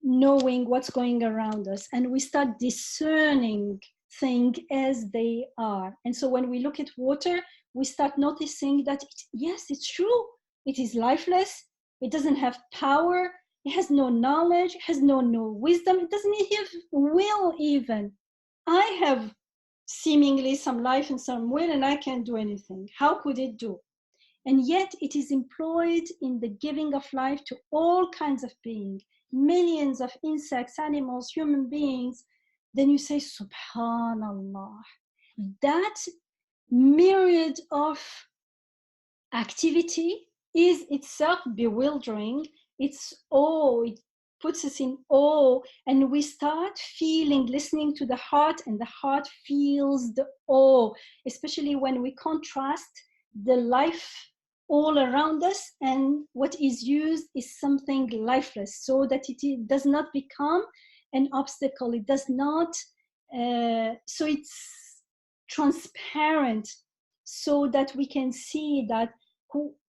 knowing what's going around us. And we start discerning things as they are. And so when we look at water, we start noticing that, yes, it's true. It is lifeless. It doesn't have power. It has no knowledge. It has no wisdom. It doesn't have will even. I have seemingly some life and some will, and I can't do anything. How could it do? And yet it is employed in the giving of life to all kinds of beings, millions of insects, animals, human beings. Then you say, Subhanallah. That myriad of activity is itself bewildering. It's awe. It puts us in awe, and we start feeling, listening to the heart, and the heart feels the awe, especially when we contrast the life all around us, and what is used is something lifeless, so that it does not become an obstacle. It does not, so it's transparent, so that we can see that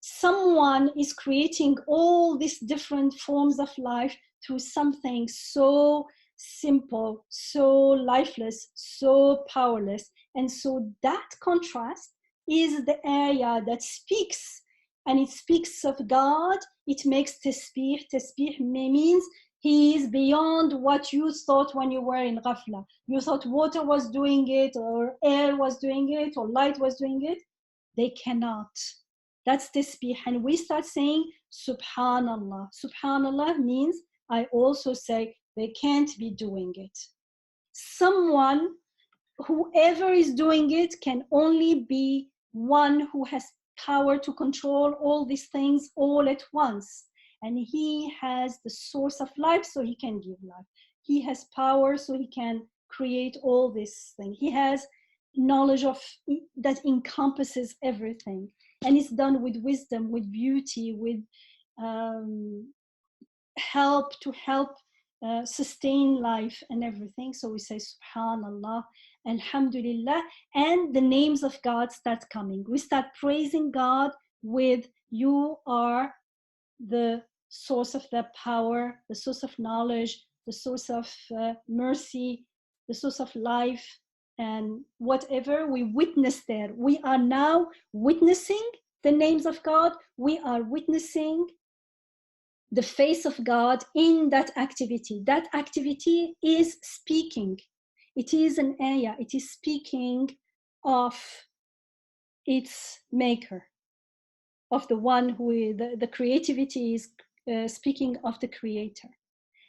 someone is creating all these different forms of life through something so simple, so lifeless, so powerless. And so that contrast is the area that speaks, and it speaks of God. It makes tasbih. Tasbih means He is beyond what you thought when you were in ghafla. You thought water was doing it, or air was doing it, or light was doing it. They cannot. That's tasbih. And we start saying Subhanallah. Subhanallah means I also say they can't be doing it. Someone, whoever is doing it, can only be one who has power to control all these things all at once. And he has the source of life, so he can give life. He has power, so he can create all this thing. He has knowledge of that encompasses everything, and it's done with wisdom, with beauty, with help to help sustain life and everything. So we say Subhanallah, Alhamdulillah, and the names of God start coming. We start praising God with, you are the source of the power, the source of knowledge, the source of mercy, the source of life, and whatever we witness there. We are now witnessing the names of God. We are witnessing the face of God in that activity. That activity is speaking. It is an ayah. It is speaking of its maker, of the one who, the creativity is speaking of the creator.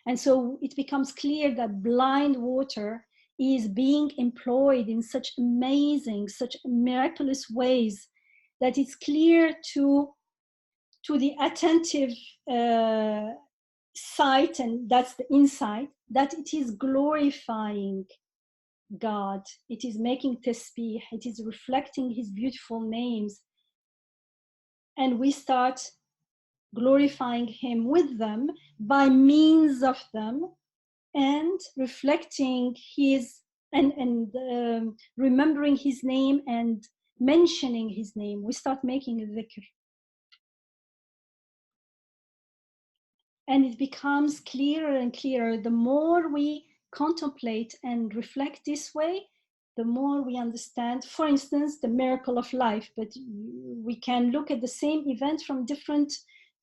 And so it becomes clear that blind water is being employed in such amazing, such miraculous ways that it's clear to the attentive sight, and that's the insight, that it is glorifying God. It is making tasbih. It is reflecting his beautiful names. And we start glorifying him with them, by means of them, and reflecting his and remembering his name and mentioning his name. We start making a dhikr. And it becomes clearer and clearer. The more we contemplate and reflect this way, the more we understand, for instance, the miracle of life. But we can look at the same event from different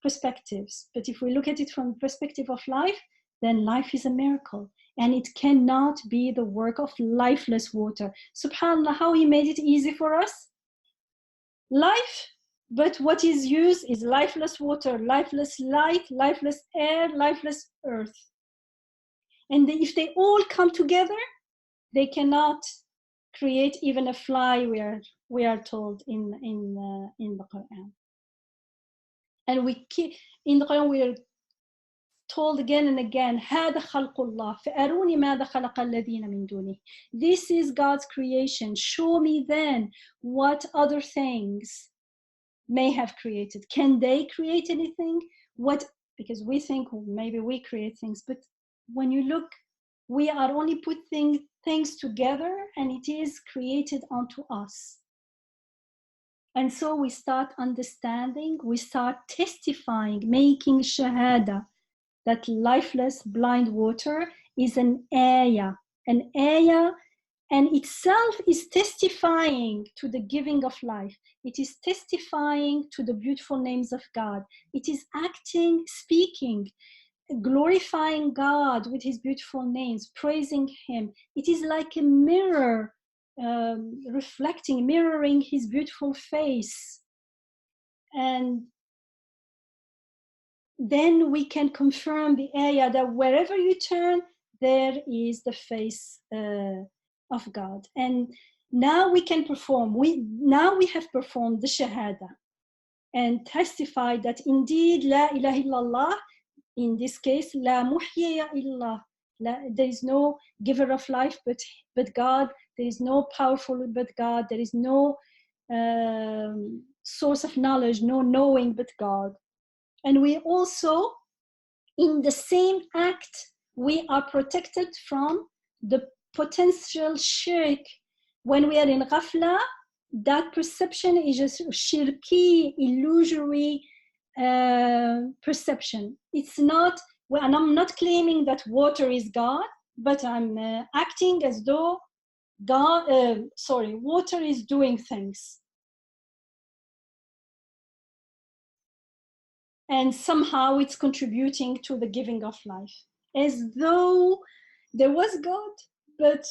perspectives. But if we look at it from the perspective of life, then life is a miracle. And it cannot be the work of lifeless water. SubhanAllah, how he made it easy for us? Life, but what is used is lifeless water, lifeless light, lifeless air, lifeless earth. And if they all come together, they cannot create even a fly, we are told in the Quran. And in the Quran we are told again and again, هذا خلق الله فأروني ماذا خلق الذين من دونه. This is God's creation. Show me then what other things may have created. Can they create anything? Because we think maybe we create things, but when you look, we are only putting things together, and it is created unto us. And so we start understanding, we start testifying, making shahaada, that lifeless blind water is an ayah, and itself is testifying to the giving of life. It is testifying to the beautiful names of God. It is acting, speaking, glorifying God with his beautiful names, praising him. It is like a mirror, mirroring his beautiful face. And then we can confirm the ayah that wherever you turn, there is the face of God. And now we can perform. Now we have performed the shahaada and testified that indeed la ilaha illallah, in this case, la muhyiya illallah, there is no giver of life but God. There is no powerful but God. There is no source of knowledge, no knowing but God. And we also, in the same act, we are protected from the potential shirk. When we are in ghafla, that perception is just shirki, illusory perception. It's not, and I'm not claiming that water is God, but I'm acting as though water is doing things. And somehow it's contributing to the giving of life, as though there was God, but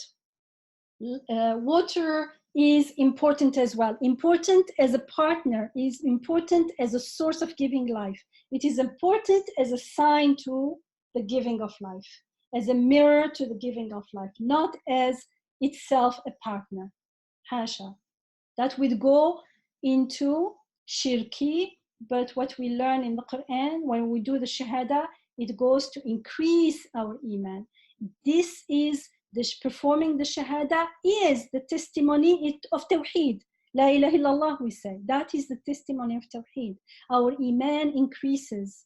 water is important as well. Important as a partner, is important as a source of giving life. It is important as a sign to the giving of life, as a mirror to the giving of life, not as itself a partner. Hasha. That would go into shirki, but what we learn in the Quran, when we do the shahada, it goes to increase our iman. This is performing the shahada is the testimony of tawhid. La ilaha illallah, we say. That is the testimony of tawhid. Our iman increases.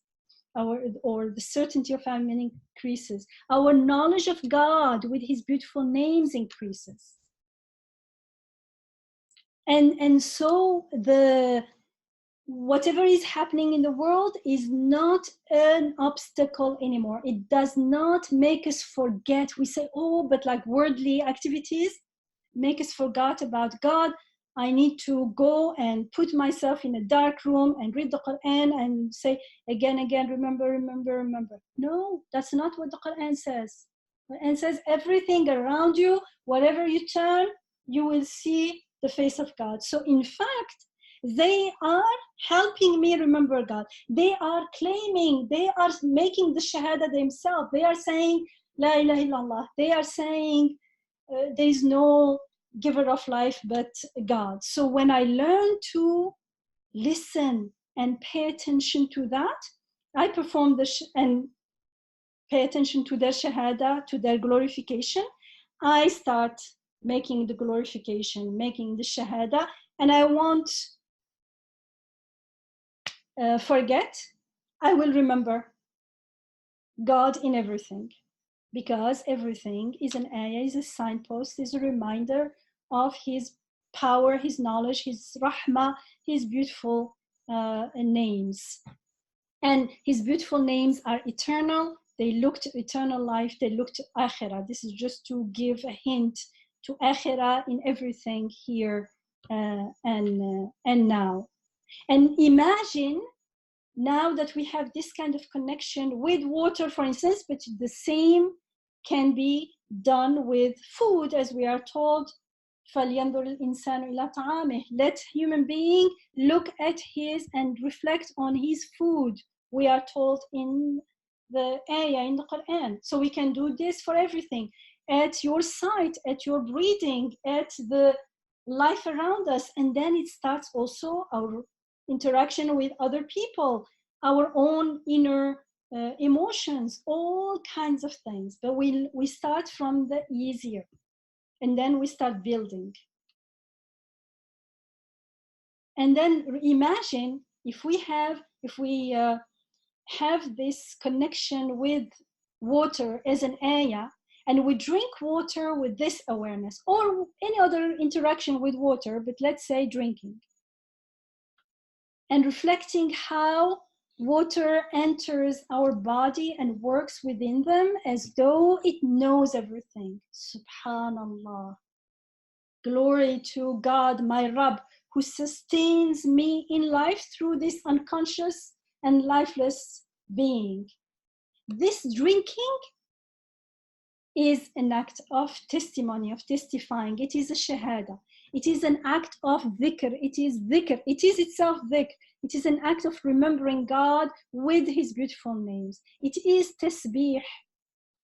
Or the certainty of our iman increases. Our knowledge of God with his beautiful names increases. And so whatever is happening in the world is not an obstacle anymore. It does not make us forget. We say, oh, but like worldly activities make us forget about God. I need to go and put myself in a dark room and read the Quran and say again, remember, remember, remember. No, that's not what the Quran says. The Quran says everything around you, wherever you turn, you will see the face of God. So in fact, they are helping me remember God. They are claiming, they are making the shahada themselves. They are saying, La ilaha illallah. They are saying, there is no giver of life but God. So when I learn to listen and pay attention to that, I perform and pay attention to their shahada, to their glorification. I start making the glorification, making the shahada, and I won't forget. I will remember God in everything, because everything is an ayah, is a signpost, is a reminder of his power, his knowledge, his rahmah, his beautiful names. And his beautiful names are eternal. They look to eternal life. They look to akhira. This is just to give a hint to akhira in everything here and now. And imagine now that we have this kind of connection with water, for instance, but the same can be done with food, as we are told, فَلْيَنْظُرِ الْإِنسَانُ إِلَى طَعَامِهِ. Let human being look at his and reflect on his food, we are told in the ayah, in the Quran. So we can do this for everything, at your sight, at your breathing, at the life around us. And then it starts also our interaction with other people, our own inner emotions, all kinds of things. But we start from the easier, and then we start building. And then imagine if we have this connection with water as an ayah, and we drink water with this awareness, or any other interaction with water, but let's say drinking, and reflecting how water enters our body and works within them as though it knows everything. Subhanallah. Glory to God, my Rabb, who sustains me in life through this unconscious and lifeless being. This drinking is an act of testimony, of testifying. It is a shahada. It is an act of dhikr. It is dhikr. It is itself dhikr. It is an act of remembering God with his beautiful names. It is tasbih.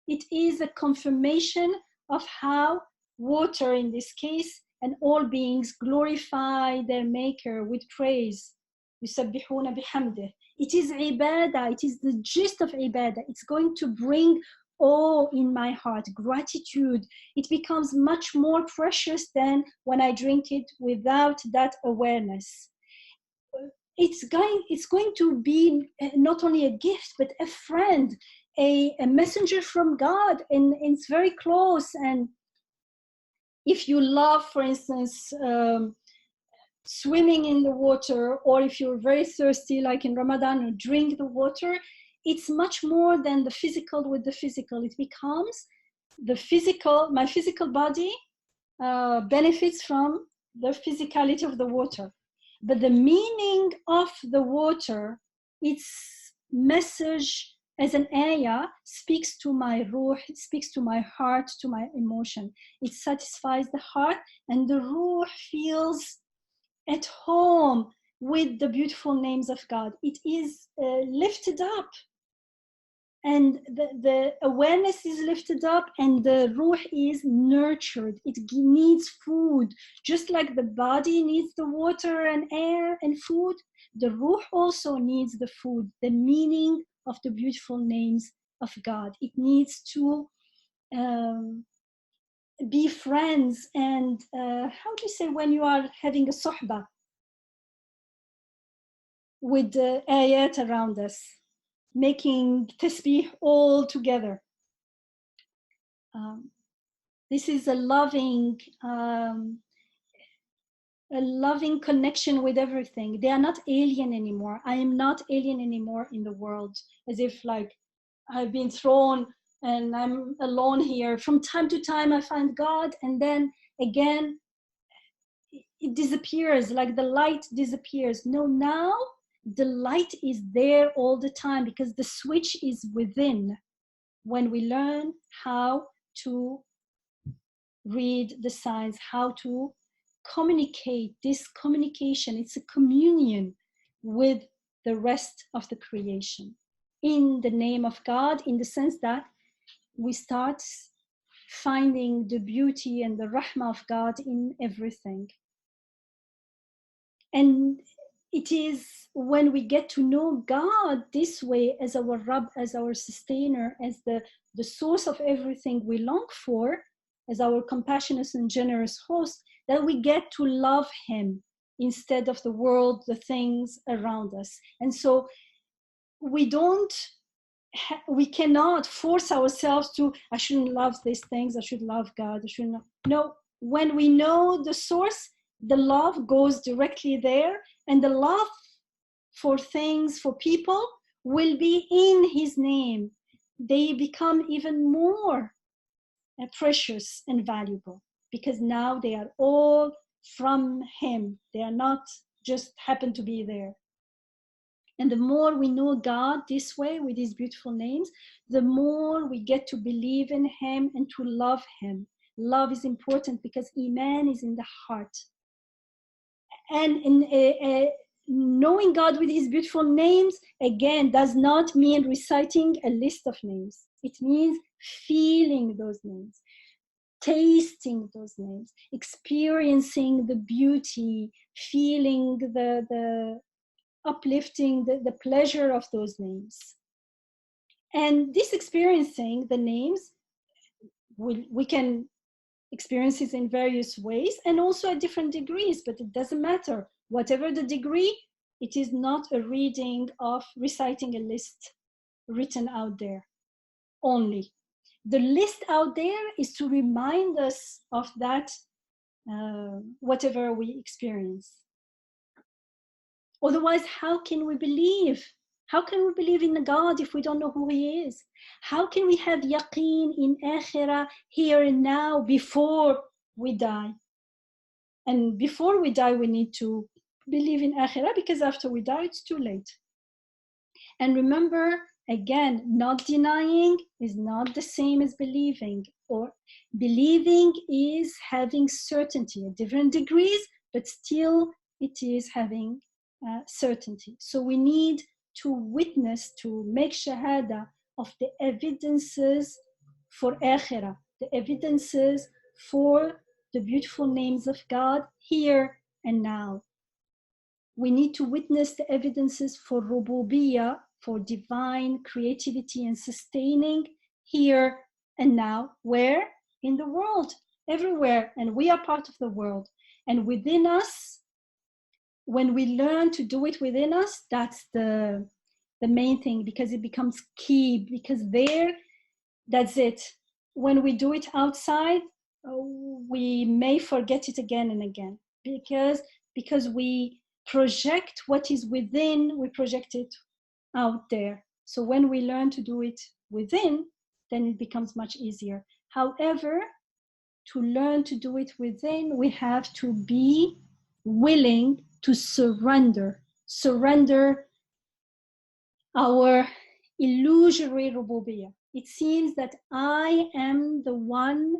It is a confirmation of how water, in this case, and all beings glorify their maker with praise. يُسَبِّحُونَ بِحَمْدِهِ. It is ibada. It is the gist of ibada. It's going to bring awe in my heart, gratitude. It becomes much more precious than when I drink it without that awareness. It's going to be not only a gift, but a friend, a messenger from God, and it's very close. And if you love, for instance, swimming in the water, or if you're very thirsty, like in Ramadan, you drink the water, it's much more than the physical with the physical. It becomes the physical, my physical body benefits from the physicality of the water. But the meaning of the water, its message as an ayah, speaks to my ruh, it speaks to my heart, to my emotion. It satisfies the heart, and the ruh feels at home with the beautiful names of God. It is lifted up. and the awareness is lifted up, and the ruh is nurtured. It needs food, just like the body needs the water and air and food. The ruh also needs the food, the meaning of the beautiful names of God. It needs to be friends, and how do you say when you are having a sohbah with the ayat around us, making tasbih all together. This is a loving connection with everything. They are not alien anymore. I am not alien anymore in the world, as if like I've been thrown and I'm alone here. From time to time I find God, and then again it disappears, like the light disappears. No, now the light is there all the time, because the switch is within. When we learn how to read the signs, how to communicate, this communication, it's a communion with the rest of the creation in the name of God, in the sense that we start finding the beauty and the rahmah of God in everything. And it is when we get to know God this way, as our Rabb, as our sustainer, as the source of everything we long for, as our compassionate and generous host, that we get to love him instead of the world, the things around us. And so we cannot force ourselves to, I shouldn't love these things, I should love God, I shouldn't. No, when we know the source, the love goes directly there, and the love for things, for people, will be in his name. They become even more precious and valuable, because now they are all from him. They are not just happen to be there. And the more we know God this way, with these beautiful names, the more we get to believe in him and to love him. Love is important, because Iman is in the heart. And in knowing God with his beautiful names, again, does not mean reciting a list of names. It means feeling those names, tasting those names, experiencing the beauty, feeling the uplifting, the pleasure of those names. And this experiencing the names, we can experience it in various ways, and also at different degrees, but it doesn't matter. Whatever the degree, it is not a reading of reciting a list written out there only. The list out there is to remind us of that, whatever we experience. Otherwise, how can we believe? How can we believe in God if we don't know who he is? How can we have yaqeen in akhira, here and now, before we die? And before we die, we need to believe in akhira, because after we die, it's too late. And remember, again, not denying is not the same as believing. Or believing is having certainty at different degrees, but still it is having certainty. So we need to witness, to make shahada of the evidences for akhira, the evidences for the beautiful names of God here and now. We need to witness the evidences for rububiyyah, for divine creativity and sustaining here and now. Where? In the world, everywhere. And we are part of the world. And within us, when we learn to do it within us, that's the main thing, because it becomes key, because there, that's it. When we do it outside, we may forget it again and again, because we project what is within, we project it out there. So when we learn to do it within, then it becomes much easier. However, to learn to do it within, we have to be willing to surrender our illusory rububiyyah. It seems that I am the one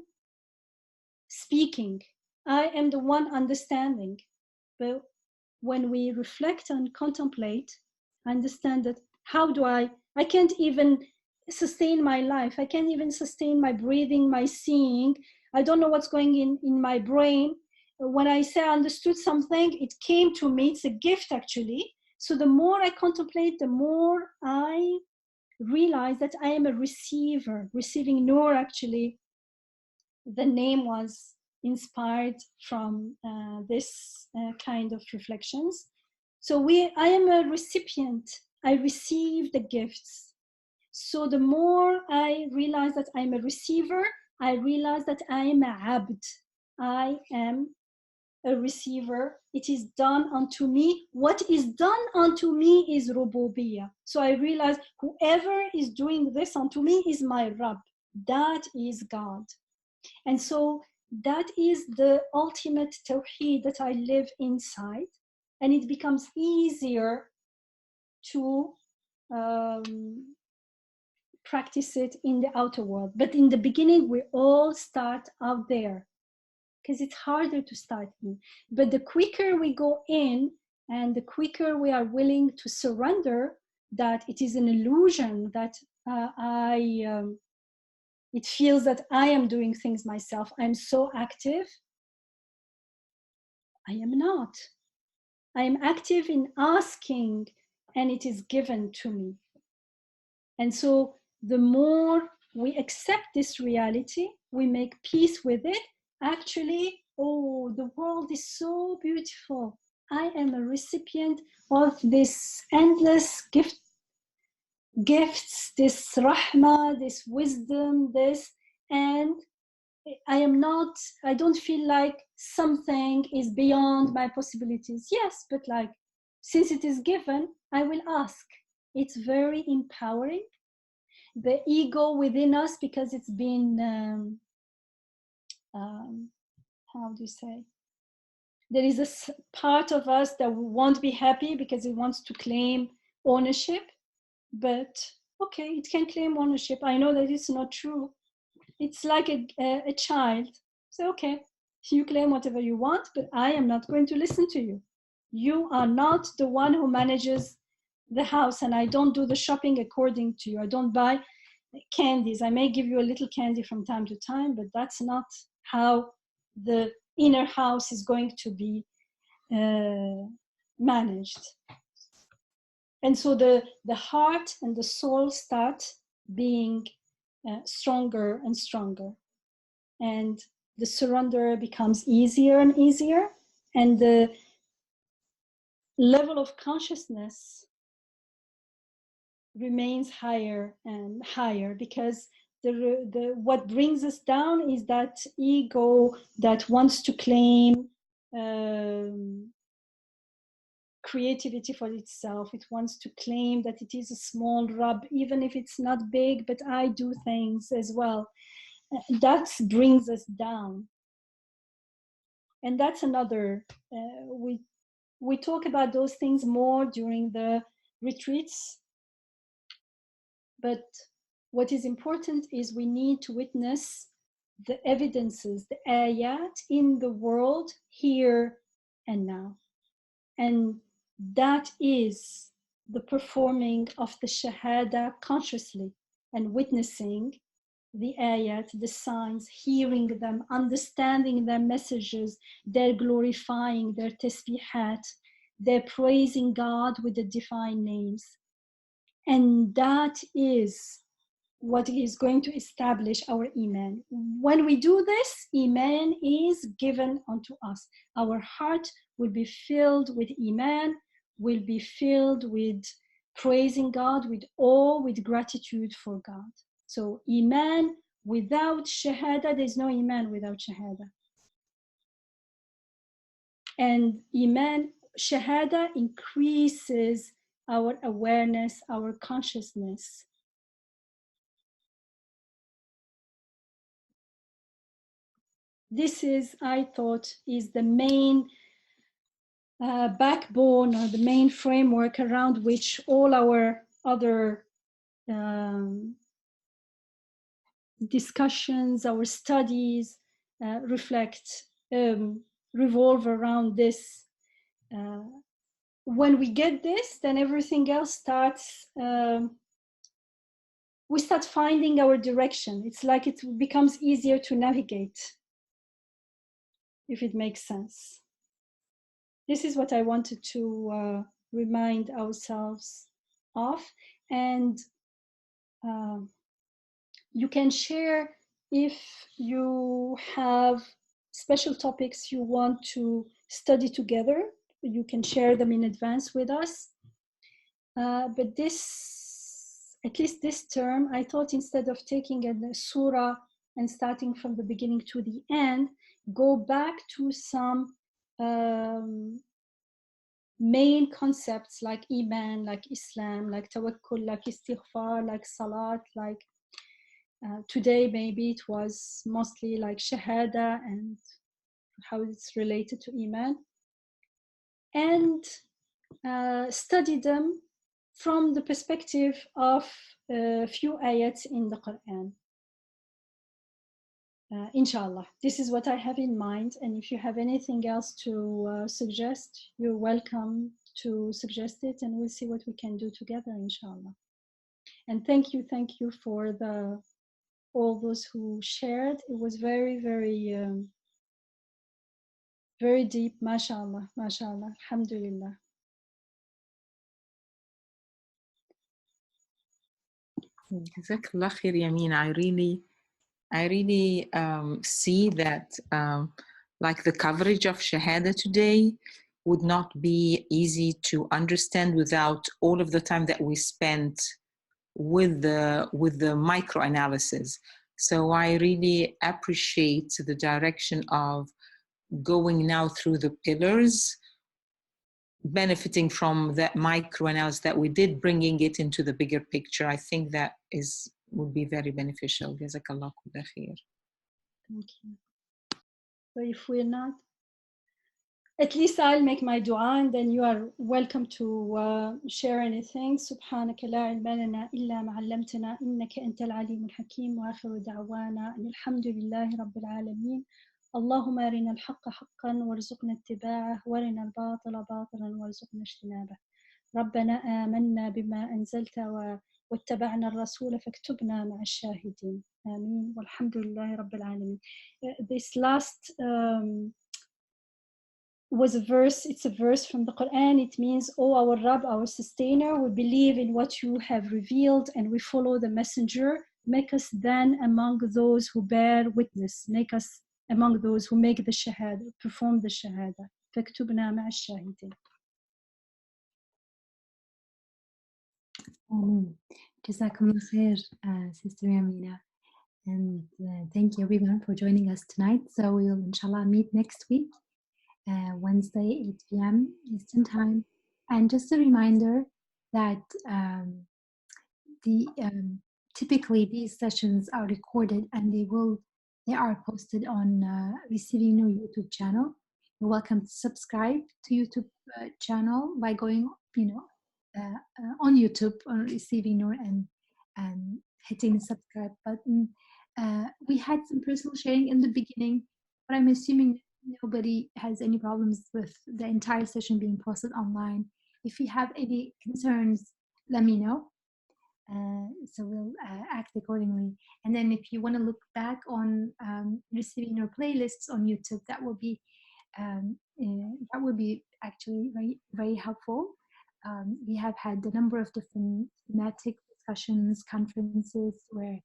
speaking, I am the one understanding. But when we reflect and contemplate, understand that how do I can't even sustain my life. I can't even sustain my breathing, my seeing. I don't know what's going in my brain. When I say I understood something, it came to me. It's a gift, actually. So the more I contemplate, the more I realize that I am a receiver, receiving Noor. Actually, the name was inspired from this kind of reflections. So I am a recipient. I receive the gifts. So the more I realize that I'm a receiver, I realize that I am a abd. I am a receiver. It is done unto me. What is done unto me is rububiyyah. So I realize whoever is doing this unto me is my Rabb. That is God. And so that is the ultimate tawhid that I live inside. And it becomes easier to practice it in the outer world. But in the beginning, we all start out there because it's harder to start in. But the quicker we go in and the quicker we are willing to surrender that it is an illusion, that it feels that I am doing things myself. I'm so active. I am not. I am active in asking and it is given to me. And so the more we accept this reality, we make peace with it. Actually, oh, the world is so beautiful. I am a recipient of this endless gifts, this rahmah, this wisdom, and I don't feel like something is beyond my possibilities. Yes, but like, since it is given, I will ask. It's very empowering. The ego within us, because it's been, how do you say? There is a part of us that won't be happy because it wants to claim ownership, but okay, it can claim ownership. I know that it's not true. It's like a child. So, okay, you claim whatever you want, but I am not going to listen to you. You are not the one who manages the house, and I don't do the shopping according to you. I don't buy candies. I may give you a little candy from time to time, but that's not how the inner house is going to be managed. And so the heart and the soul start being stronger and stronger. And the surrender becomes easier and easier. And the level of consciousness remains higher and higher, because what brings us down is that ego that wants to claim creativity for itself. It wants to claim that it is a small Rabb, even if it's not big, but I do things as well. That brings us down. And that's another, we talk about those things more during the retreats. But what is important is we need to witness the evidences, the ayat in the world here and now. And that is the performing of the shahada consciously and witnessing the ayat, the signs, hearing them, understanding their messages, their glorifying, their tasbihat, their praising God with the divine names. And that is what is going to establish our Iman. When we do this, Iman is given unto us. Our heart will be filled with Iman, will be filled with praising God, with awe, with gratitude for God. So Iman without Shahada, there's no Iman without Shahada. And Iman, Shahada increases our awareness, our consciousness. This is, I thought, is the main backbone or the main framework around which all our other discussions, our studies revolve around this. When we get this, then everything else starts we start finding our direction. It's like it becomes easier to navigate, if it makes sense. This is what I wanted to remind ourselves of. And you can share if you have special topics you want to study together. You can share them in advance with us. But this, at least this term, I thought instead of taking a surah and starting from the beginning to the end, go back to some main concepts like Iman, like Islam, like Tawakkul, like Istighfar, like Salat, like today maybe it was mostly like Shahada and how it's related to Iman, and study them from the perspective of a few ayats in the Quran. Inshallah, this is what I have in mind, and if you have anything else to suggest, you're welcome to suggest it, and we'll see what we can do together, inshallah. And thank you for all those who shared. It was very, very, very deep. MashaAllah, MashaAllah, Alhamdulillah. Jazakallah khair, Yamin. I really see that like the coverage of Shahada today would not be easy to understand without all of the time that we spent with the micro analysis. So I really appreciate the direction of going now through the pillars, benefiting from that micro analysis that we did, bringing it into the bigger picture. I think that would be very beneficial. Jazakallah khair. Thank you. So if we're not, at least I'll make my dua, and then you are welcome to share anything. سبحانك لا علم لنا إلا ما علمتنا إنك أنت العليم الحكيم وآخر دعوانا أن الحمد لله رب العالمين. اللهم أرنا الحق حقا وارزقنا اتباعه وارنا الباطل باطلا وارزقنا اجتنابه. ربنا آمنا بما أنزلت واتبعنا الرسول فاكتبنا مع الشاهدين. آمين والحمد لله رب العالمين. This last was a verse. It's a verse from the Quran. It means, "O our Rabb, our sustainer, we believe in what you have revealed and we follow the messenger. Make us then among those who bear witness. Make us among those who make the shahada, perform the shahada. فاكتبنا مع الشاهدين." Jazakumullah khair, Sister Amina. And thank you everyone for joining us tonight. So we'll inshallah meet next week, Wednesday, 8 p.m. Eastern Time. And just a reminder that typically these sessions are recorded and they are posted on Receiving Nur YouTube channel. You're welcome to subscribe to YouTube channel by going, on YouTube on Receiving Nur and hitting the subscribe button. We had some personal sharing in the beginning, but I'm assuming nobody has any problems with the entire session being posted online. If you have any concerns, let me know. So we'll act accordingly. And then if you want to look back on Receiving Your playlists on YouTube, that will be actually very, very helpful. We have had a number of different thematic discussions, conferences where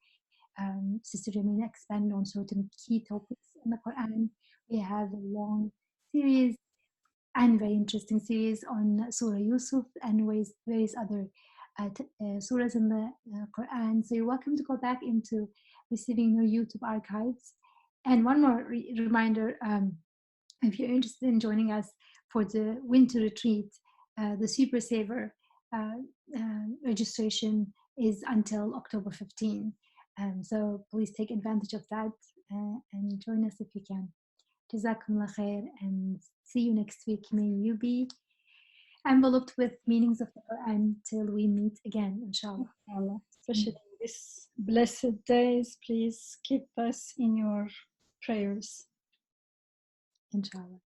Sister Jamina expanded on certain key topics in the Quran. We have a long series and very interesting series on Surah Yusuf and various other surahs in the Quran. So you're welcome to go back into Receiving Your YouTube archives. And one more reminder, if you're interested in joining us for the winter retreat, the Super Saver registration is until October 15. So please take advantage of that and join us if you can. Jazakumullah khair, and see you next week. May you be enveloped with meanings of the Quran till we meet again, inshallah. Especially these blessed days, please keep us in your prayers. Inshallah.